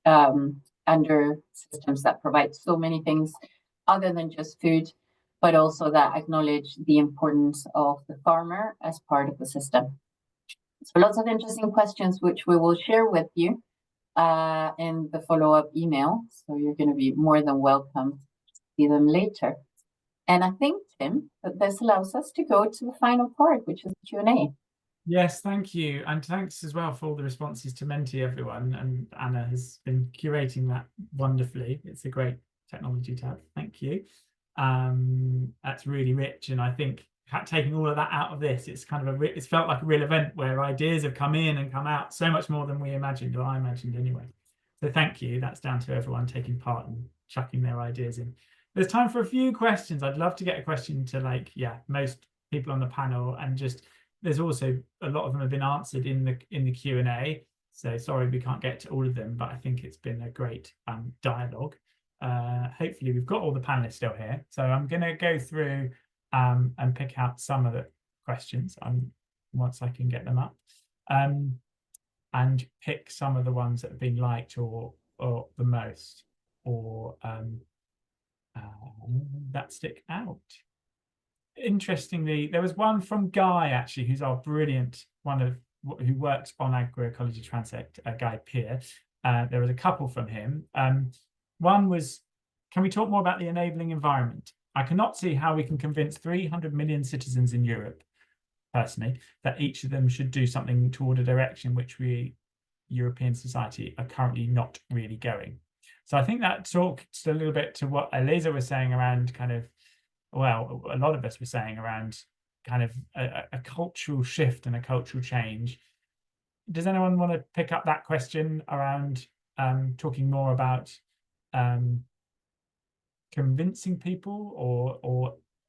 under systems that provide so many things other than just food, but also that acknowledge the importance of the farmer as part of the system. So lots of interesting questions, which we will share with you in the follow-up email. So you're going to be more than welcome to see them later. And I think, Tim, that this allows us to go to the final part, which is Q&A. Yes, thank you. And thanks as well for all the responses to Menti, everyone. And Anna has been curating that wonderfully. It's a great technology tab. Thank you. That's really rich. And I think taking all of that out of this, it's kind of it's felt like a real event where ideas have come in and come out so much more than we imagined, or I imagined anyway. So thank you. That's down to everyone taking part and chucking their ideas in. There's time for a few questions. I'd love to get a question to most people on the panel, and just there's also a lot of them have been answered in the Q&A. So sorry we can't get to all of them, but I think it's been a great dialogue. Hopefully we've got all the panelists still here. So I'm going to go through and pick out some of the questions once I can get them up, and pick some of the ones that have been liked or the most, or that stick out. Interestingly, there was one from Guy, actually, who's our brilliant who works on Agroecology-TRANSECT, Guy Peer. There was a couple from him. One was, can we talk more about the enabling environment? I cannot see how we can convince 300 million citizens in Europe, personally, that each of them should do something toward a direction which we, European society, are currently not really going. So I think that talks a little bit to what Eliza was saying around a lot of us were saying around a cultural shift and a cultural change. Does anyone want to pick up that question around talking more about convincing people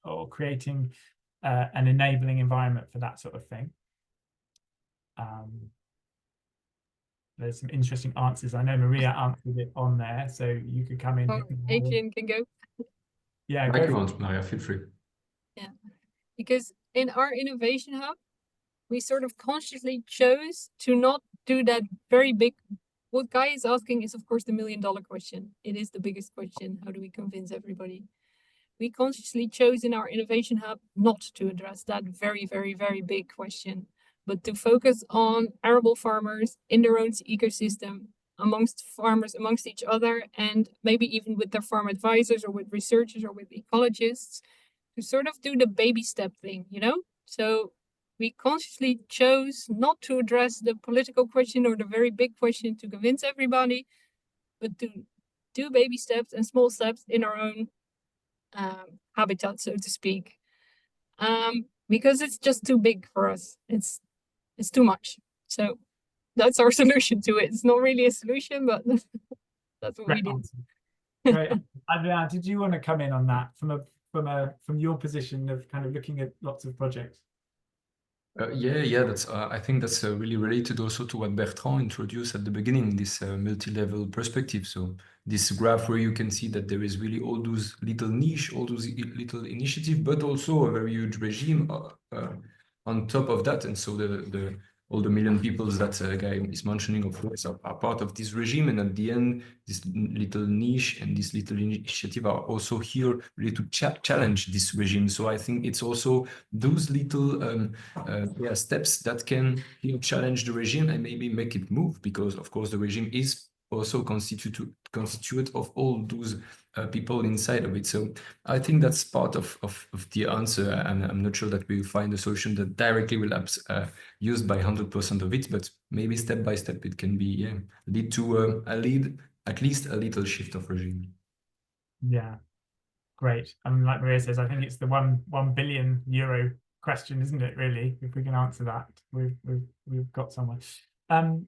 or creating an enabling environment for that sort of thing? There's some interesting answers. I know Maria answered it on there, so you could come in. Adrian can go. Yeah, go. You want, Maria, feel free. Yeah, because in our innovation hub, we sort of consciously chose to not do that very big. What Guy is asking is, of course, the $1 million question. It is the biggest question. How do we convince everybody? We consciously chose in our innovation hub not to address that very, very, very big question, but to focus on arable farmers in their own ecosystem, amongst farmers, amongst each other, and maybe even with their farm advisors or with researchers or with ecologists, to sort of do the baby step thing, So we consciously chose not to address the political question or the very big question to convince everybody, but to do baby steps and small steps in our own habitat, so to speak, because it's just too big for us. It's too much. So that's our solution to it. It's not really a solution, but that's what we did. Great. Adrian, did you want to come in on that from your position of kind of looking at lots of projects? Yeah, that's. I think that's really related also to what Bertrand introduced at the beginning, this multi-level perspective. So this graph where you can see that there is really all those little niche, all those little initiatives, but also a very huge regime on top of that. And so all the million people that guy is mentioning, of course, are part of this regime. And at the end, this little niche and this little initiative are also here really to challenge this regime. So I think it's also those little steps that can challenge the regime and maybe make it move, because of course the regime is also constituted of all those people inside of it. So I think that's part of the answer. And I'm not sure that we'll find a solution that directly will used by 100% of it, but maybe step by step it can be lead to at least a little shift of regime. Yeah, great. I mean, like Maria says, I think it's the 1 billion euro question, isn't it? Really, if we can answer that, we've got someone.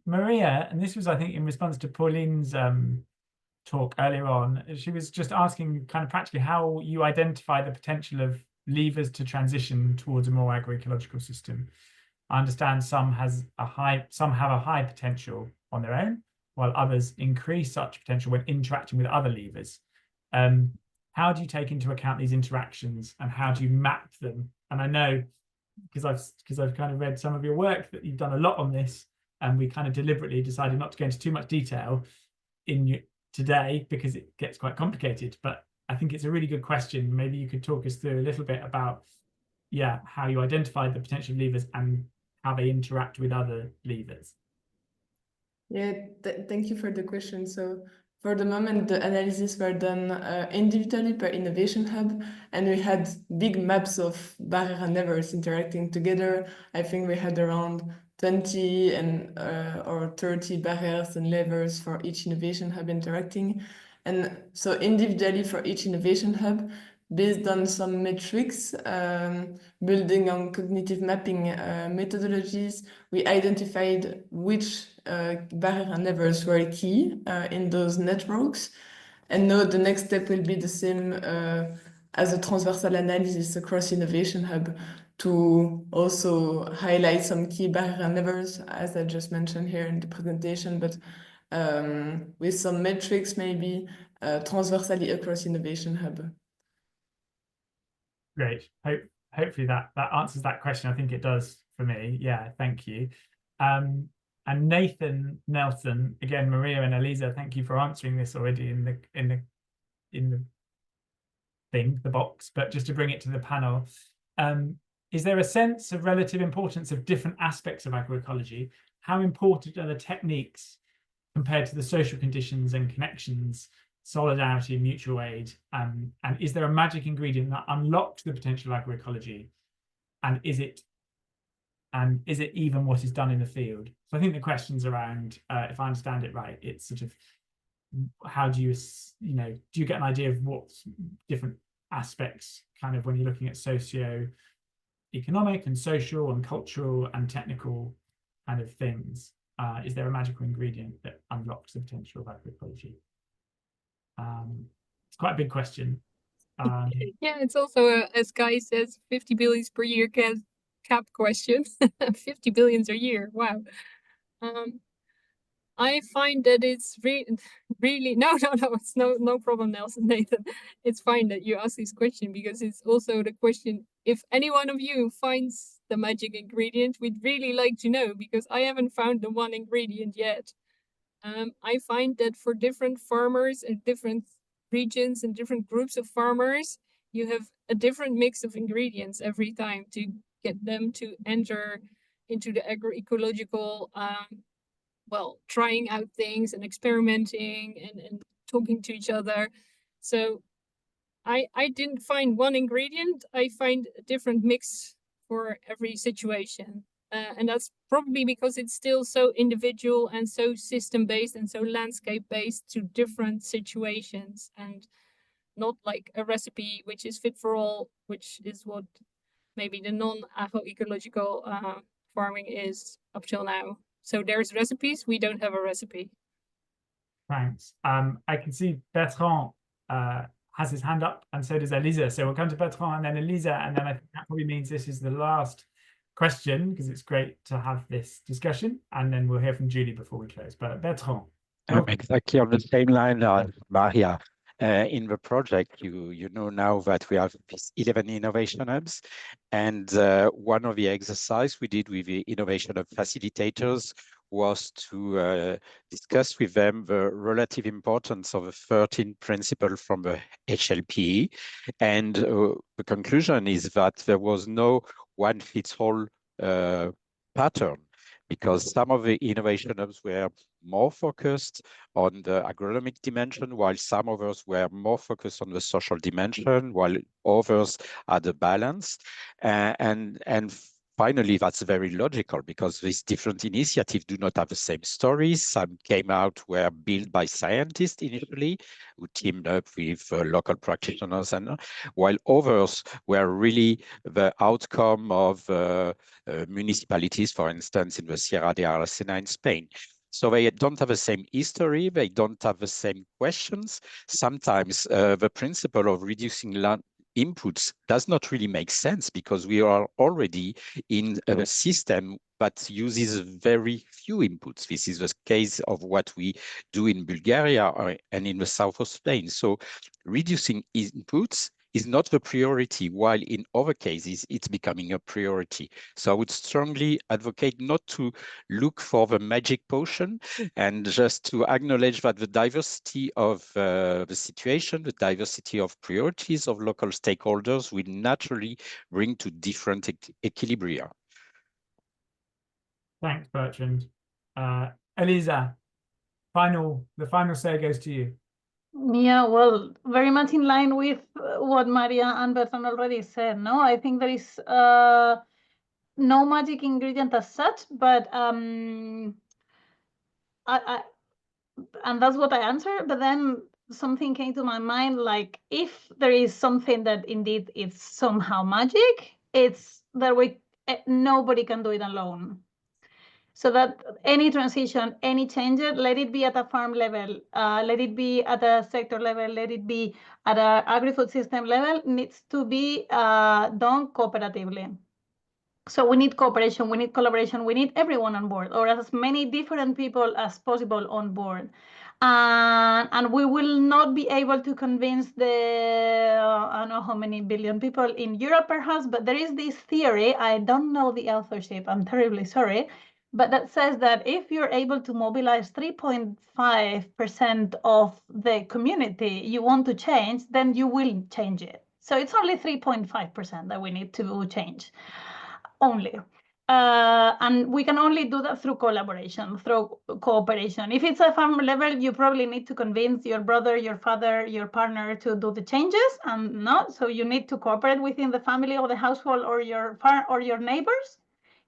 Maria, and this was, I think, in response to Pauline's talk earlier on. She was just asking kind of practically how you identify the potential of levers to transition towards a more agroecological system. I understand some have a high potential on their own, while others increase such potential when interacting with other levers. How do you take into account these interactions, and how do you map them? And I know, because I've kind of read some of your work, that you've done a lot on this, and we kind of deliberately decided not to go into too much detail today because it gets quite complicated. But I think it's a really good question. Maybe you could talk us through a little bit about how you identified the potential levers and how they interact with other levers. Yeah, thank you for the question. So for the moment, the analysis were done individually per innovation hub, and we had big maps of barrier and levers interacting together. I think we had around 20 or 30 barriers and levers for each innovation hub interacting. And so individually for each innovation hub, based on some metrics, building on cognitive mapping methodologies, we identified which barrier and levers were key in those networks. And now the next step will be the same as a transversal analysis across Innovation Hub to also highlight some key barrier and levers, as I just mentioned here in the presentation, but with some metrics maybe transversally across Innovation Hub. Great. Hopefully that answers that question. I think it does for me. Yeah, thank you. And Nathan Nelson, again, Maria and Elisa, thank you for answering this already in the box. But just to bring it to the panel, is there a sense of relative importance of different aspects of agroecology? How important are the techniques compared to the social conditions and connections, solidarity and mutual aid? And is there a magic ingredient that unlocks the potential of agroecology? And is it even what is done in the field? So I think the question's around, if I understand it right, it's sort of how do you get an idea of what different aspects, kind of when you're looking at socio-economic and social and cultural and technical kind of things, is there a magical ingredient that unlocks the potential of agroecology? It's quite a big question. Yeah, it's also, as Guy says, 50 billions per year cap question. 50 billions a year, wow. I find that it's really no, it's no problem, Nathan. It's fine that you ask this question, because it's also the question, if any one of you finds the magic ingredient, we'd really like to know, because I haven't found the one ingredient yet. I find that for different farmers and different regions and different groups of farmers, you have a different mix of ingredients every time to get them to enter into the agroecological, trying out things and experimenting and talking to each other. So I didn't find one ingredient. I find a different mix for every situation. And that's probably because it's still so individual and so system-based and so landscape-based to different situations. And not like a recipe which is fit for all, which is what maybe the non-agroecological farming is up till now. So there's recipes, we don't have a recipe. Thanks. I can see Bertrand has his hand up, and so does Elisa. So we'll come to Bertrand and then Elisa, and then I think that probably means this is the last question, because it's great to have this discussion, and then we'll hear from Julie before we close. But Bertrand. I'm exactly on the same line as Maria. In the project, you know now that we have these 11 innovation hubs, and one of the exercises we did with the innovation hub facilitators was to discuss with them the relative importance of the 13 principles from the HLPE. And the conclusion is that there was no one-fits-all pattern, because some of the innovation hubs were more focused on the agronomic dimension, while some others were more focused on the social dimension, while others had a balance. And finally, that's very logical, because these different initiatives do not have the same stories. Some came out, were built by scientists initially, who teamed up with local practitioners, and while others were really the outcome of municipalities, for instance, in the Sierra de Aracena in Spain. So they don't have the same history, they don't have the same questions. Sometimes the principle of reducing land inputs does not really make sense, because we are already in a system that uses very few inputs. This is the case of what we do in Bulgaria and in the south of Spain. So reducing inputs is not the priority, while in other cases it's becoming a priority. So I would strongly advocate not to look for the magic potion, and just to acknowledge that the diversity of the situation, the diversity of priorities of local stakeholders will naturally bring to different equilibria. Thanks, Bertrand. Elisa, the final say goes to you. Yeah, well, very much in line with what Maria and Bertrand already said. No, I think there is no magic ingredient as such, but and that's what I answered. But then something came to my mind, like, if there is something that indeed is somehow magic, it's that nobody can do it alone. So that any transition, any change, let it be at a farm level, let it be at a sector level, let it be at an agri-food system level, needs to be done cooperatively. So we need cooperation, we need collaboration, we need everyone on board, or as many different people as possible on board. And we will not be able to convince I don't know how many billion people in Europe perhaps, but there is this theory, I don't know the authorship, I'm terribly sorry, but that says that if you're able to mobilize 3.5% of the community you want to change, then you will change it. So it's only 3.5% that we need to change, only. And we can only do that through collaboration, through cooperation. If it's a farm level, you probably need to convince your brother, your father, your partner to do the changes, and not. So you need to cooperate within the family or the household or your farm or your neighbors.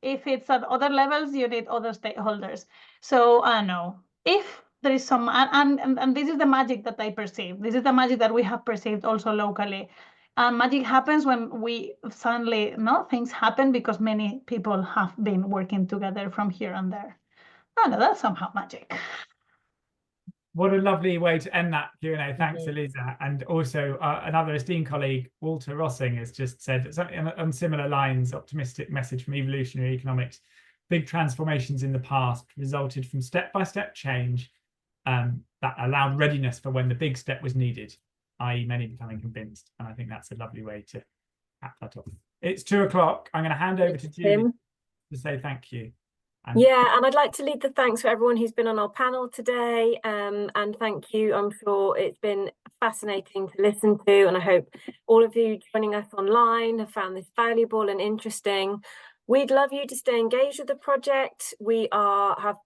If it's at other levels, you need other stakeholders. So I know if there is some, and this is the magic that I perceive. This is the magic that we have perceived also locally. Magic happens when we suddenly, things happen because many people have been working together from here and there. I know, that's somehow magic. What a lovely way to end that Q&A. Thanks, Elisa. And also another esteemed colleague, Walter Rossing, has just said something on similar lines, optimistic message from evolutionary economics. Big transformations in the past resulted from step-by-step change that allowed readiness for when the big step was needed, i.e. many becoming convinced. And I think that's a lovely way to cap that off. It's 2 o'clock. I'm going to hand over to Julie to say thank you. Yeah, and I'd like to lead the thanks for everyone who's been on our panel today, and thank you. I'm sure it's been fascinating to listen to, and I hope all of you joining us online have found this valuable and interesting. We'd love you to stay engaged with the project. We have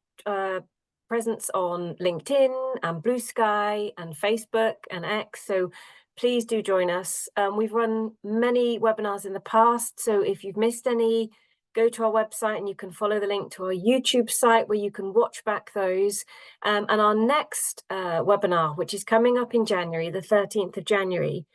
presence on LinkedIn and Blue Sky and Facebook and X, so please do join us. We've run many webinars in the past, so if you've missed any, go to our website and you can follow the link to our YouTube site where you can watch back those. And our next webinar, which is coming up in January, the 13th of January,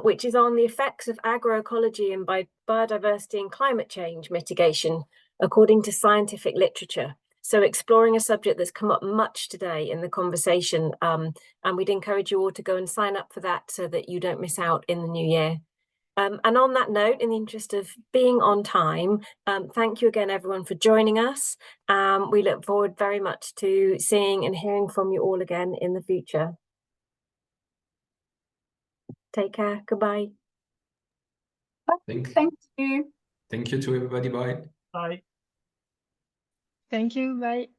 which is on the effects of agroecology and biodiversity and climate change mitigation, according to scientific literature. So exploring a subject that's come up much today in the conversation, and we'd encourage you all to go and sign up for that so that you don't miss out in the new year. And on that note, in the interest of being on time, thank you again, everyone, for joining us. We look forward very much to seeing and hearing from you all again in the future. Take care. Goodbye. Thank you. Thank you to everybody. Bye. Bye. Thank you. Bye.